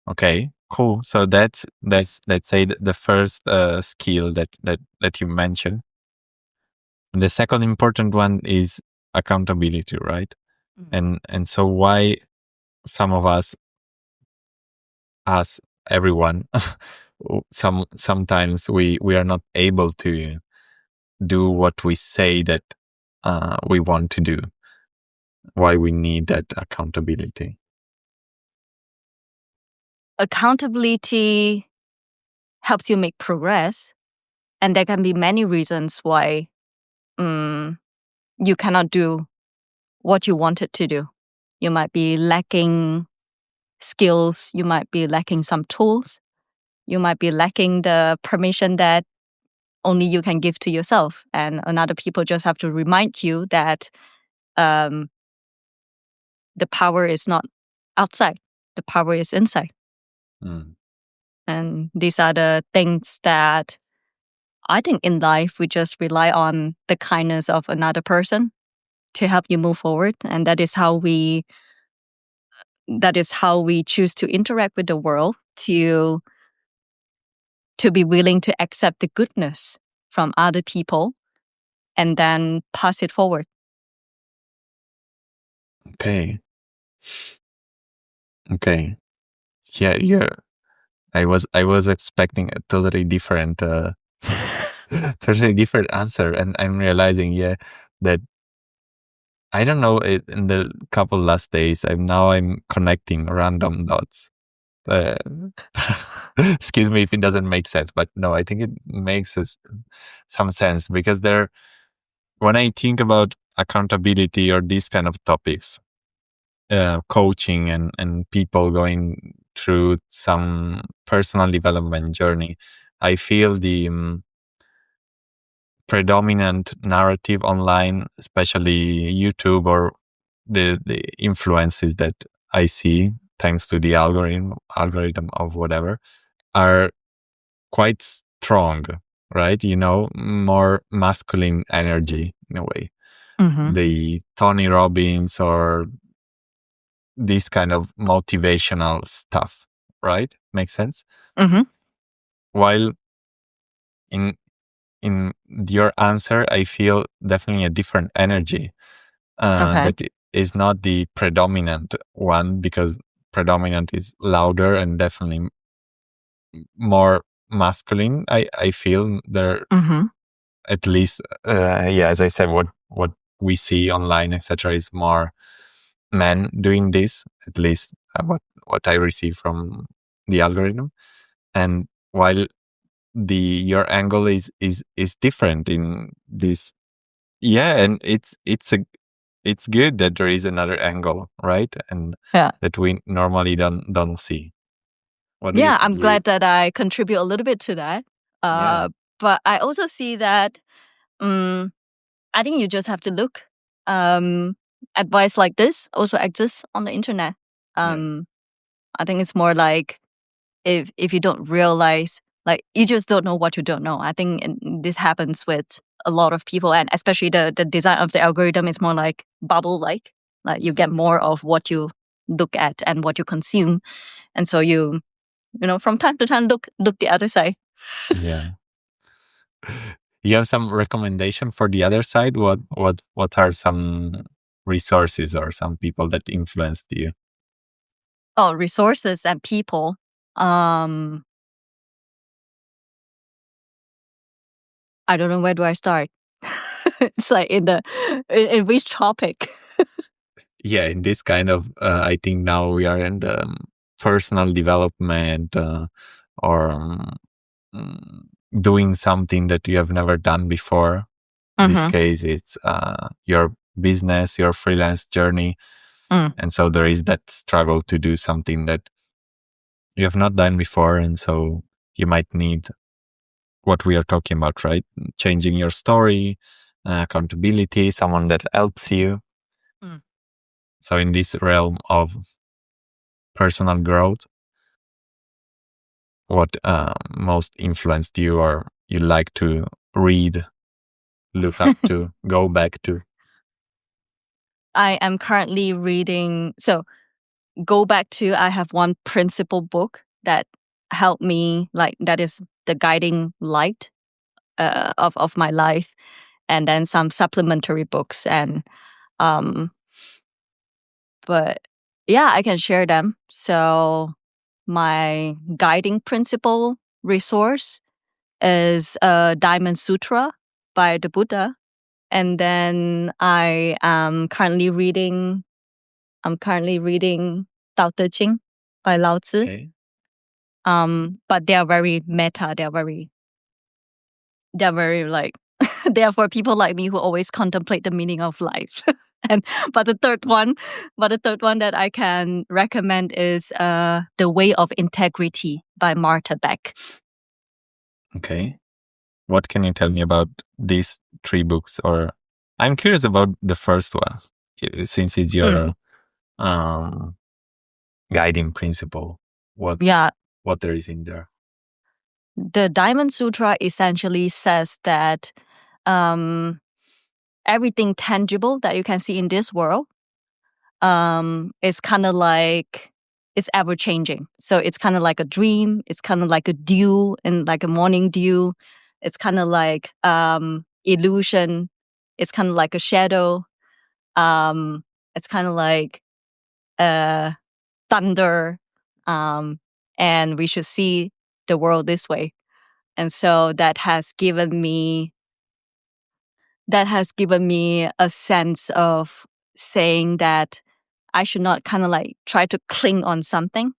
Okay, cool. So that's let's say the first skill that you mentioned. And the second important one is accountability, right? And so why some of us, everyone, sometimes we are not able to do what we say that we want to do. Why we need that accountability? Accountability helps you make progress, and there can be many reasons why you cannot do what you wanted to do. You might be lacking skills. You might be lacking some tools. You might be lacking the permission that only you can give to yourself, and another people just have to remind you that um, the power is not outside. The power is inside. Mm. And these are the things that I think in life we just rely on the kindness of another person to help you move forward, and that is how we choose to interact with the world, to be willing to accept the goodness from other people and then pass it forward. Okay. Yeah. I was expecting a totally different totally different answer, and I'm realizing, yeah, that I don't know, in the couple last days I'm connecting random dots. uh, Excuse me if it doesn't make sense, but no, I think it makes some sense, because when I think about accountability or these kind of topics, coaching and people going through some personal development journey, I feel the predominant narrative online, especially YouTube, or the influences that I see thanks to the algorithm of whatever, are quite strong, right? More masculine energy in a way. Mm-hmm. The Tony Robbins or this kind of motivational stuff, right? Makes sense. Mm-hmm. While in in your answer, I feel definitely a different energy Okay. that is not the predominant one, because predominant is louder and definitely more masculine. I feel there, Mm-hmm. at least, yeah, as I said, what we see online, etc., is more men doing this, at least what I receive from the algorithm. And while your angle is different in this, yeah, and it's good that there is another angle, right? And Yeah. that we normally don't see. What do you Yeah, think? I'm glad that I contribute a little bit to that. Yeah. But I also see that I think you just have to look. Advice like this also exists on the internet. Yeah. I think it's more like if you don't realize, like you just don't know what you don't know. I think this happens with a lot of people, and especially the design of the algorithm is more like bubble like you get more of what you look at and what you consume, and so from time to time, look the other side. Yeah. You have some recommendation for the other side? What are some resources or some people that influenced you? Oh, resources and people. I don't know, where do I start? It's like in which topic? Yeah, in this kind of, I think now we are in the personal development or mm, doing something that you have never done before. In this case, it's your business, your freelance journey. And so there is that struggle to do something that you have not done before. And so you might need what we are talking about, right? Changing your story, accountability, someone that helps you. So in this realm of personal growth, what most influenced you or you like to read, look up to, go back to? I am currently reading. So go back to, I have one principal book that helped me, like that is the guiding light of my life, and then some supplementary books. And but yeah, I can share them. So my guiding principle resource is Diamond Sutra by the Buddha. And then I'm currently reading Tao Te Ching by Lao Tzu. Okay. But they are very meta. They're very like they are for people like me who always contemplate the meaning of life. But the third one that I can recommend is The Way of Integrity by Martha Beck. Okay. What can you tell me about these three books? Or I'm curious about the first one, since it's your guiding principle. What there is in there? The Diamond Sutra essentially says that everything tangible that you can see in this world is kind of like, it's ever changing. So it's kind of like a dream. It's kind of like a dew and like a morning dew. It's kind of like illusion. It's kind of like a shadow. It's kind of like thunder. And we should see the world this way. And so that has given me a sense of saying that I should not kind of like try to cling on something.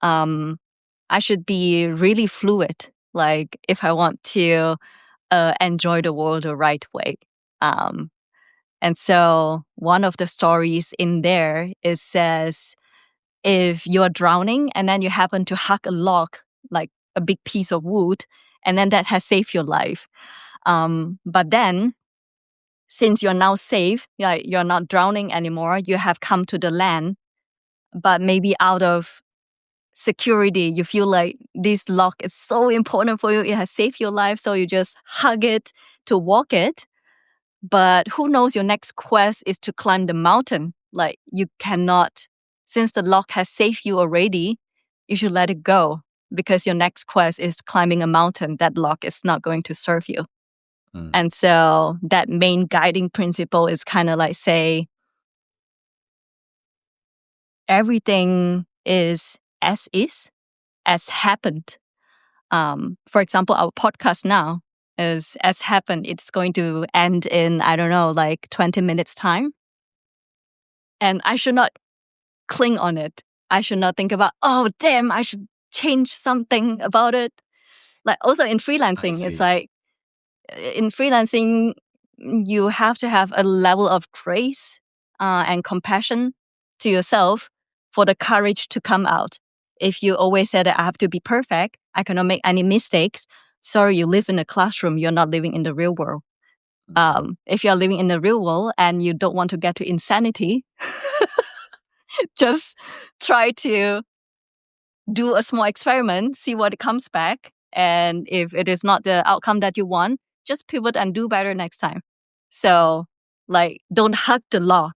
I should be really fluid. Like if I want to enjoy the world the right way. And so one of the stories in there, it says, if you're drowning and then you happen to hug a log, like a big piece of wood, and then that has saved your life. But then, since you're now safe, you're not drowning anymore, you have come to the land, but maybe out of security, you feel like this log is so important for you, it has saved your life, so you just hug it to walk it. But who knows, your next quest is to climb the mountain. Like you cannot, since the log has saved you already, you should let it go, because your next quest is climbing a mountain. That log is not going to serve you. And so that main guiding principle is kind of like, say, everything is, as happened. For example, our podcast now is as happened. It's going to end in, I don't know, like 20 minutes time. And I should not cling on it. I should not think about, oh, damn, I should change something about it. Like also in freelancing, it's like, in freelancing, you have to have a level of grace and compassion to yourself for the courage to come out. If you always say that I have to be perfect, I cannot make any mistakes, sorry, you live in a classroom, you're not living in the real world. If you're living in the real world and you don't want to get to insanity, just try to do a small experiment, see what comes back. And if it is not the outcome that you want, just pivot and do better next time. So, like, don't hug the log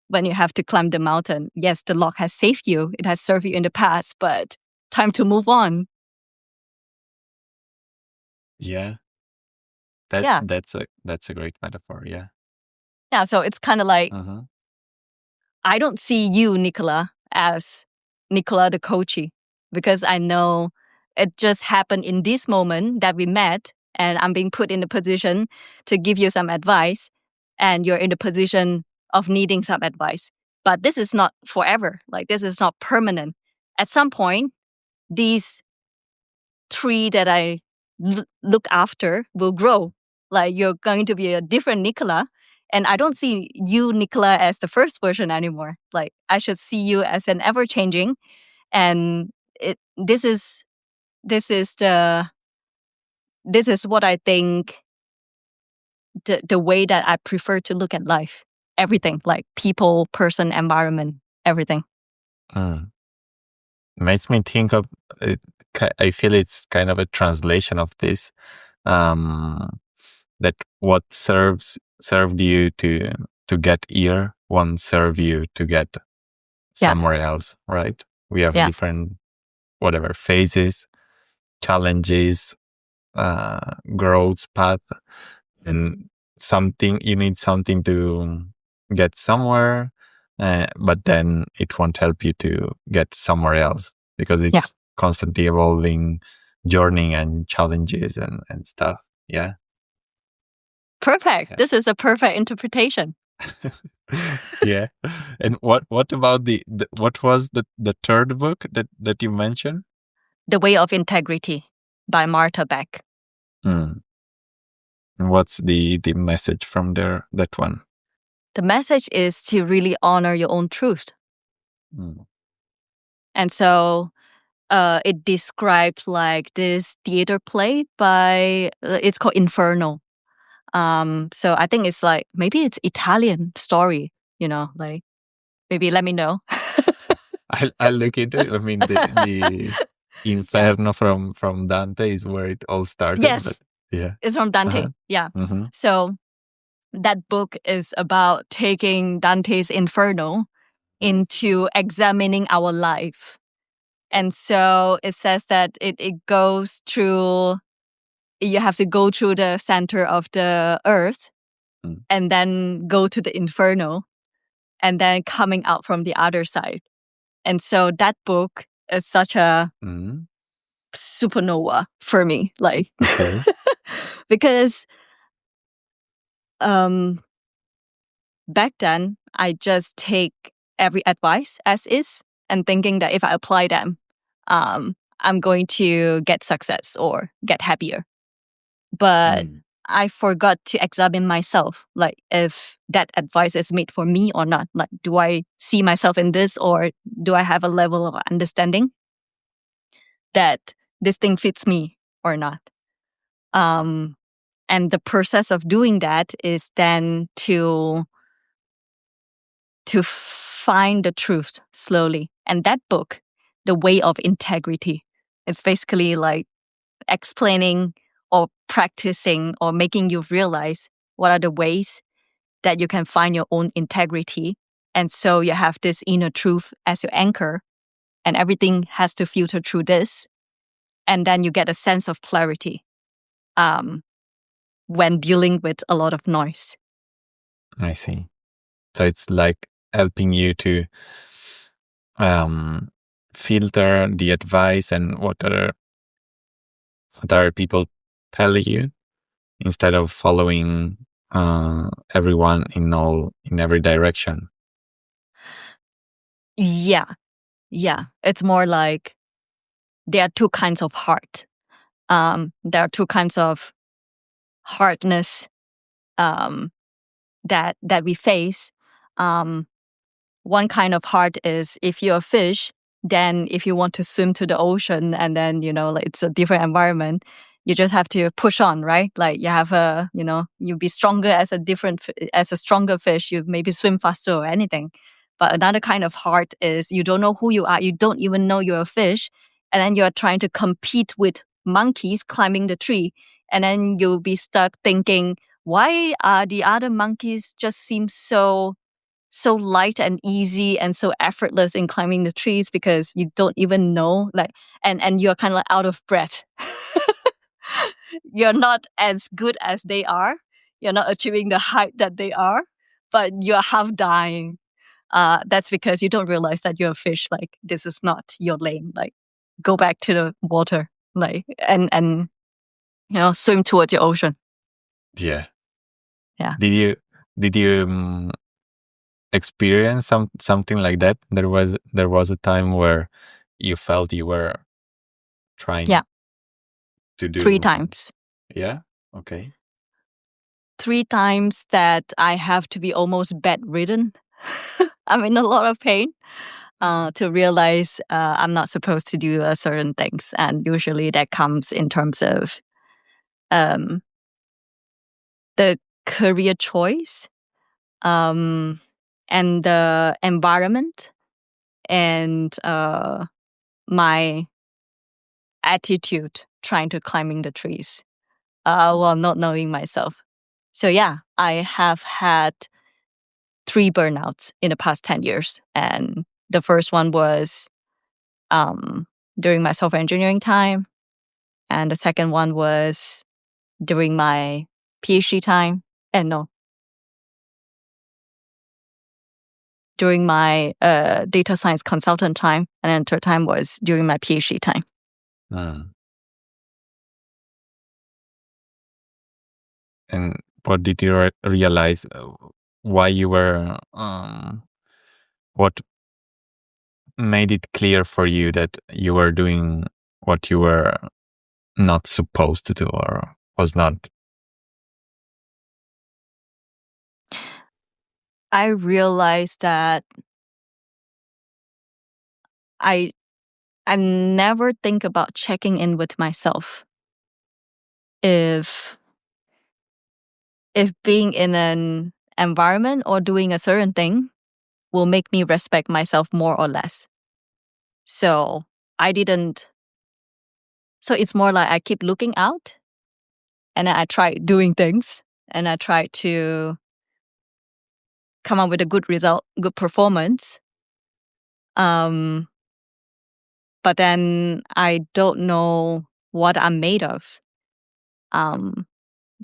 when you have to climb the mountain. Yes, the log has saved you. It has served you in the past, but time to move on. Yeah. Yeah. That's a great metaphor. Yeah. Yeah. So it's kind of like, Uh-huh. I don't see you, Nicola, as Nicola the coachee, because I know it just happened in this moment that we met, and I'm being put in the position to give you some advice, and you're in the position of needing some advice. But this is not forever. Like, this is not permanent. At some point, these tree that I look after will grow. Like, you're going to be a different Nicola. And I don't see you, Nicola, as the first version anymore. Like, I should see you as an ever-changing. And this is what I think the way that I prefer to look at life. Everything, like people, person, environment, everything. Makes me think of it. I feel it's kind of a translation of this. That what served you to get here won't serve you to get somewhere else, right? We have different phases, challenges, growth path, and you need something to get somewhere, but then it won't help you to get somewhere else because it's constantly evolving journey and challenges and stuff. Yeah. Perfect. Yeah. This is a perfect interpretation. Yeah. And what about what was the third book that you mentioned? The Way of Integrity by Martha Beck. What's the message from that one? The message is to really honor your own truth. And so it describes like this theater play by, it's called Inferno. So I think it's like, maybe it's Italian story, like maybe let me know. I'll look into it. I mean, the Inferno from Dante is where it all started. Yes. But yeah. It's from Dante. Uh-huh. Yeah. Mm-hmm. So that book is about taking Dante's Inferno into examining our life. And so it says that it goes through, you have to go through the center of the earth and then go to the inferno and then coming out from the other side. And so that book is such a supernova for me, like, because back then I just take every advice as is and thinking that if I apply them, I'm going to get success or get happier. But I forgot to examine myself, like if that advice is made for me or not. Like, do I see myself in this, or do I have a level of understanding that this thing fits me or not? And the process of doing that is then to find the truth slowly. And that book, The Way of Integrity, it's basically like explaining or practicing or making you realize what are the ways that you can find your own integrity. And so you have this inner truth as your anchor, and everything has to filter through this. And then you get a sense of clarity when dealing with a lot of noise. I see. So it's like helping you to filter the advice and what other people tell you, instead of following everyone in every direction. Yeah. It's more like there are two kinds of heart. There are two kinds of hardness that we face. One kind of heart is if you're a fish, then if you want to swim to the ocean and then, like it's a different environment, you just have to push on, right? Like you have you'll be stronger as a stronger fish. You maybe swim faster or anything. But another kind of heart is you don't know who you are. You don't even know you're a fish. And then you're trying to compete with monkeys climbing the tree. And then you'll be stuck thinking, why are the other monkeys just seem so so light and easy and so effortless in climbing the trees because you don't even know, like, and you're kind of like out of breath. You're not as good as they are. You're not achieving the height that they are, but you're half dying. That's because you don't realize that you're a fish. Like, this is not your lane. Like, go back to the water, like, and swim towards your ocean. Yeah. Yeah. Did you experience something like that? There was a time where you felt you were trying to do 3 times. Yeah. Okay. 3 times that I have to be almost bedridden. I'm in a lot of pain to realize I'm not supposed to do certain things. And usually that comes in terms of the career choice, and the environment, and my attitude trying to climbing the trees while not knowing myself. So yeah, I have had 3 burnouts in the past 10 years. And the first one was during my software engineering time. And the second one was during my PhD time. And no, during my data science consultant time. And then the third time was during my PhD time. And what did you realize? Why you were? What made it clear for you that you were doing what you were not supposed to do, or was not? I realized that I never think about checking in with myself. If being in an environment or doing a certain thing will make me respect myself more or less. So I didn't. So it's more like I keep looking out, and then I try doing things, and I try to come up with a good result, good performance. But then I don't know what I'm made of.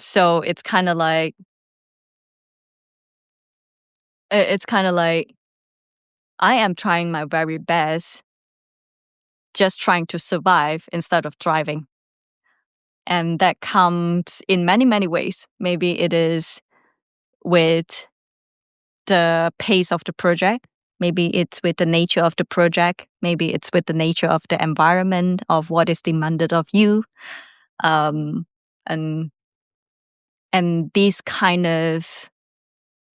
So it's kind of like I am trying my very best, just trying to survive instead of thriving. And that comes in many, many ways. Maybe it is with the pace of the project. Maybe it's with the nature of the project. Maybe it's with the nature of the environment, of what is demanded of you. And these kind of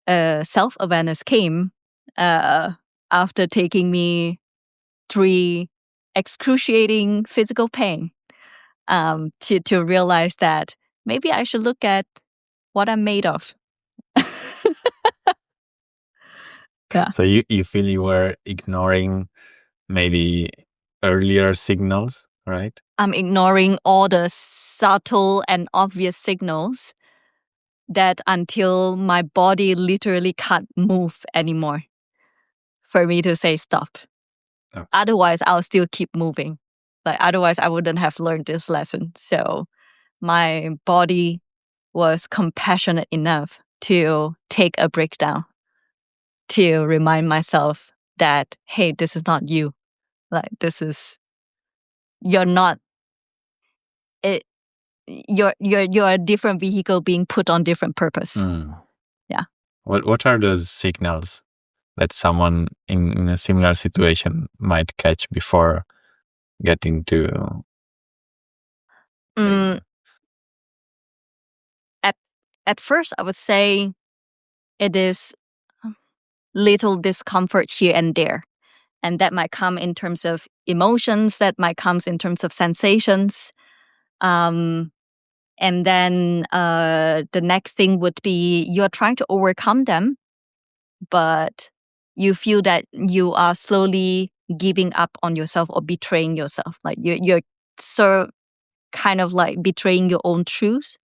self-awareness came after taking me 3 excruciating physical pain, to realize that maybe I should look at what I'm made of. Yeah. So you feel you were ignoring maybe earlier signals, right? I'm ignoring all the subtle and obvious signals that until my body literally can't move anymore for me to say stop. Oh. Otherwise, I'll still keep moving. Like, otherwise, I wouldn't have learned this lesson. So my body was compassionate enough to take a breakdown, to remind myself that, hey, this is not you. Like, you're not it. You're a different vehicle being put on different purpose. Yeah. What are those signals that someone in a similar situation might catch before getting to? At first, I would say it is little discomfort here and there. And that might come in terms of emotions, that might come in terms of sensations. And then the next thing would be you're trying to overcome them, but you feel that you are slowly giving up on yourself or betraying yourself. Like you're so kind of like betraying your own truth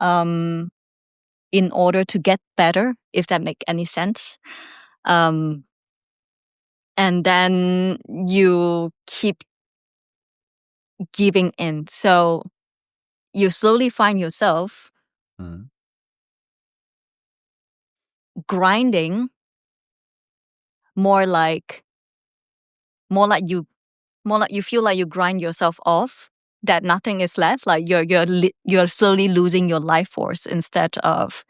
in order to get better, if that makes any sense. And then you keep giving in. So you slowly find yourself grinding more like you feel like you grind yourself off, that nothing is left, like you're slowly losing your life force instead of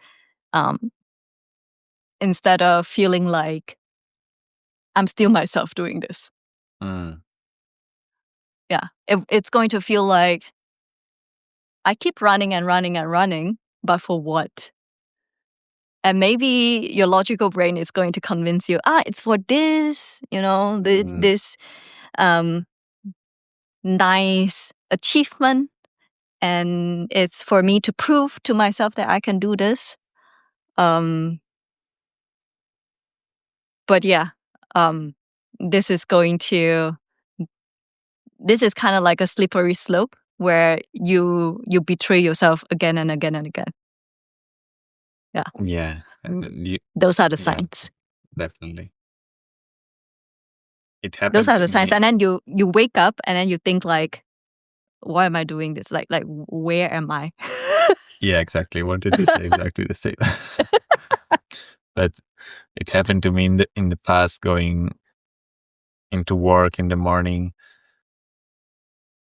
feeling like I'm still myself doing this. Yeah, it's going to feel like I keep running and running and running, but for what? And maybe your logical brain is going to convince you, it's for this, this nice achievement, and it's for me to prove to myself that I can do this. But yeah, this is kind of like a slippery slope where you betray yourself again and again and again. Yeah. Yeah. And those are the signs. Definitely. It happened. Those are the signs. And then you wake up and then you think like, why am I doing this? Like where am I? Yeah, exactly. Wanted to say exactly the same. But it happened to me in the past, going into work in the morning.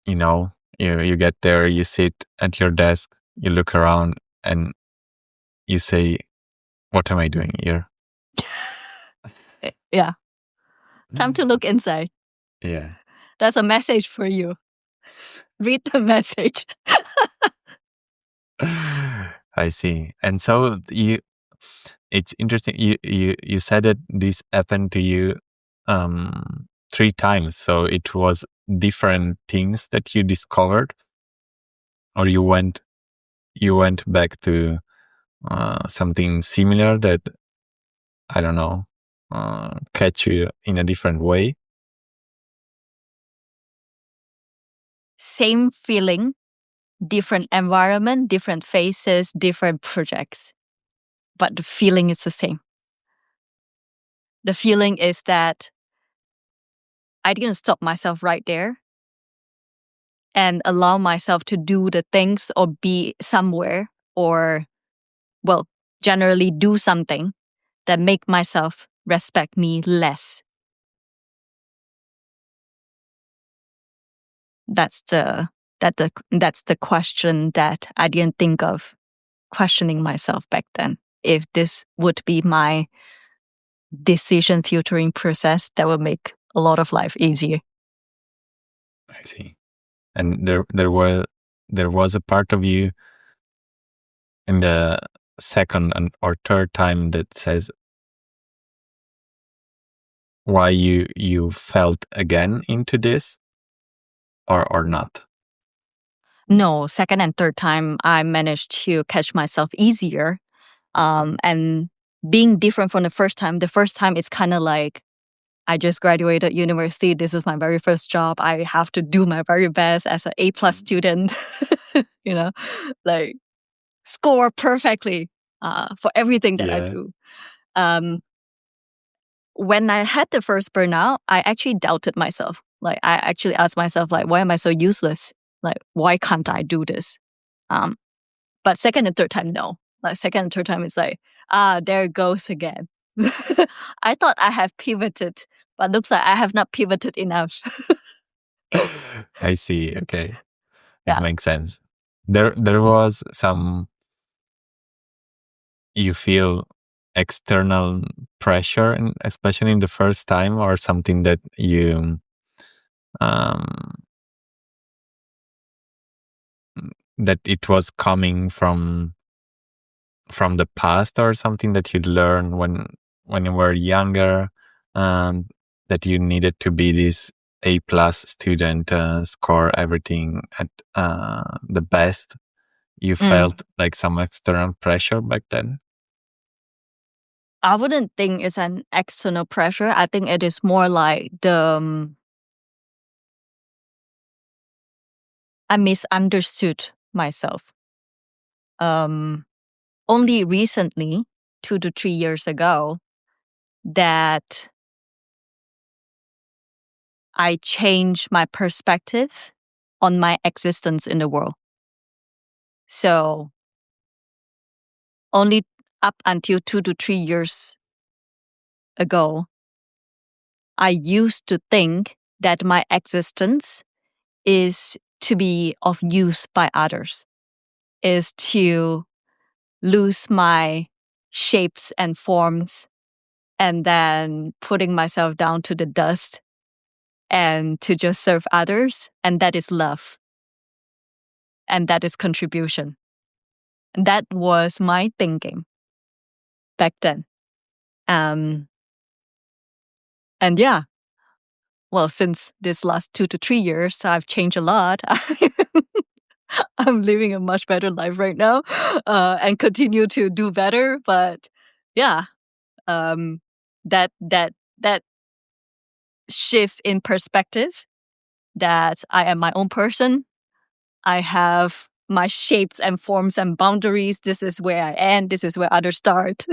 You get there, you sit at your desk, you look around, and you say, "What am I doing here?" Yeah. Time to look inside. Yeah. That's a message for you. Read the message. I see. And so it's interesting. You said that this happened to you 3 times. So it was different things that you discovered, or you went back to something similar that, I don't know, catch you in a different way. Same feeling, different environment, different faces, different projects. But the feeling is the same. The feeling is that I didn't stop myself right there and allow myself to do the things or be somewhere, or, well, generally do something that make myself respect me less. That's the question that I didn't think of questioning myself back then. If this would be my decision filtering process, that would make a lot of life easier. I see. And there was a part of you in the second or third time that says why you felt again into this, or not? No, second and third time I managed to catch myself easier. And being different from the first time is kind of like, I just graduated university. This is my very first job. I have to do my very best as an A+ student, like score perfectly for everything that I do. When I had the first burnout, I actually doubted myself. Like I actually asked myself, like, why am I so useless? Like, why can't I do this? But second and third time, no. Like second and third time, it's like, there it goes again. I thought I have pivoted, but looks like I have not pivoted enough. I see. Okay. It Yeah. makes sense. There was some, you feel, external pressure, and especially in the first time, or something that you that it was coming from the past, or something that you'd learned when you were younger, that you needed to be this A+ student, score everything at the best. You felt like some external pressure back then? I wouldn't think it's an external pressure. I think it is more like I misunderstood myself. Only recently, 2 to 3 years ago, that I change my perspective on my existence in the world. So only up until 2 to 3 years ago, I used to think that my existence is to be of use by others, is to lose my shapes and forms and then putting myself down to the dust and to just serve others. And that is love. And that is contribution. That was my thinking back then. And yeah, well, since this last 2 to 3 years, I've changed a lot. I'm living a much better life right now, and continue to do better. But yeah, that shift in perspective, that I am my own person. I have my shapes and forms and boundaries. This is where I end. This is where others start.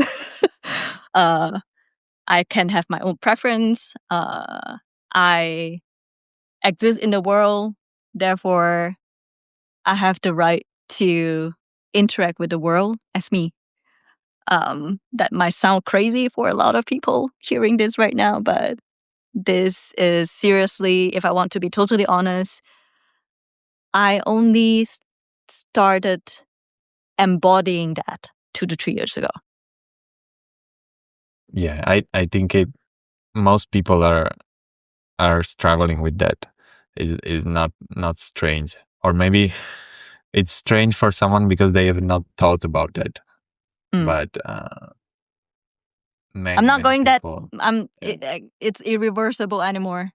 I can have my own preference. I exist in the world. Therefore, I have the right to interact with the world as me. That might sound crazy for a lot of people hearing this right now, but this is seriously, if I want to be totally honest, I only started embodying that 2 to 3 years ago. Yeah, I think most people are struggling with that. Is not strange, or maybe it's strange for someone because they have not thought about that. But many, I'm not going people, it's irreversible anymore.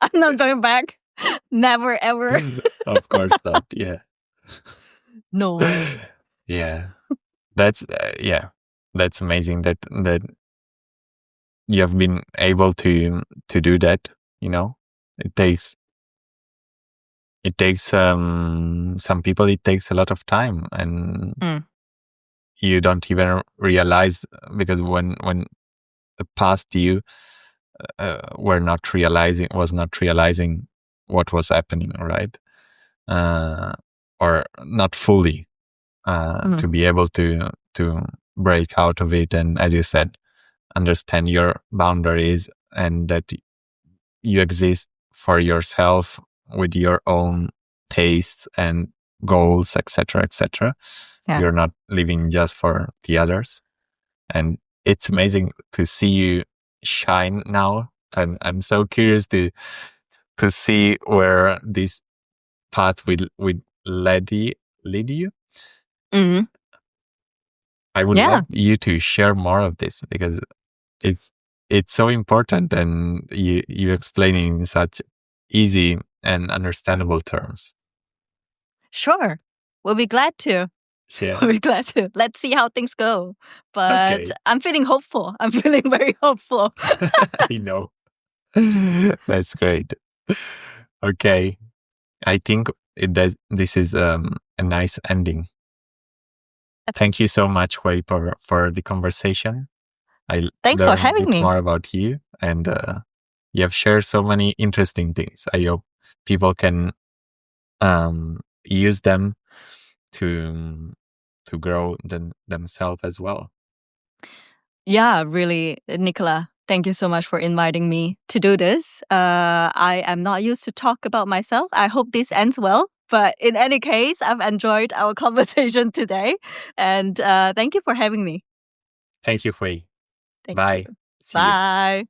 I'm not going back. Never ever. Of course not. Yeah. No way. Yeah. That's that's amazing that you have been able to do that. It takes some people, it takes a lot of time, and you don't even realize, because when the past you was not realizing what was happening, right? Or not fully to be able to break out of it, and, as you said, understand your boundaries, and that you exist for yourself with your own tastes and goals, etc., etc. Yeah. You're not living just for the others. And it's amazing to see you shine now. I'm so curious to see where this path will lead you. Mm-hmm. I would love you to share more of this, because it's so important, and you explain it in such easy and understandable terms. Sure. We'll be glad to. Yeah. We'll be glad to. Let's see how things go. But Okay. I'm feeling hopeful. I'm feeling very hopeful. I know. That's great. Okay. I think this is a nice ending. Thank you so much, Hwei, for the conversation. Thanks for learned having a bit me. more about you, and you have shared so many interesting things. I hope people can use them to grow themselves as well. Yeah, really, Nicola. Thank you so much for inviting me to do this. I am not used to talk about myself. I hope this ends well. But in any case, I've enjoyed our conversation today. And thank you for having me. Thank you, Hwei. Thank Bye. you. See you. Bye.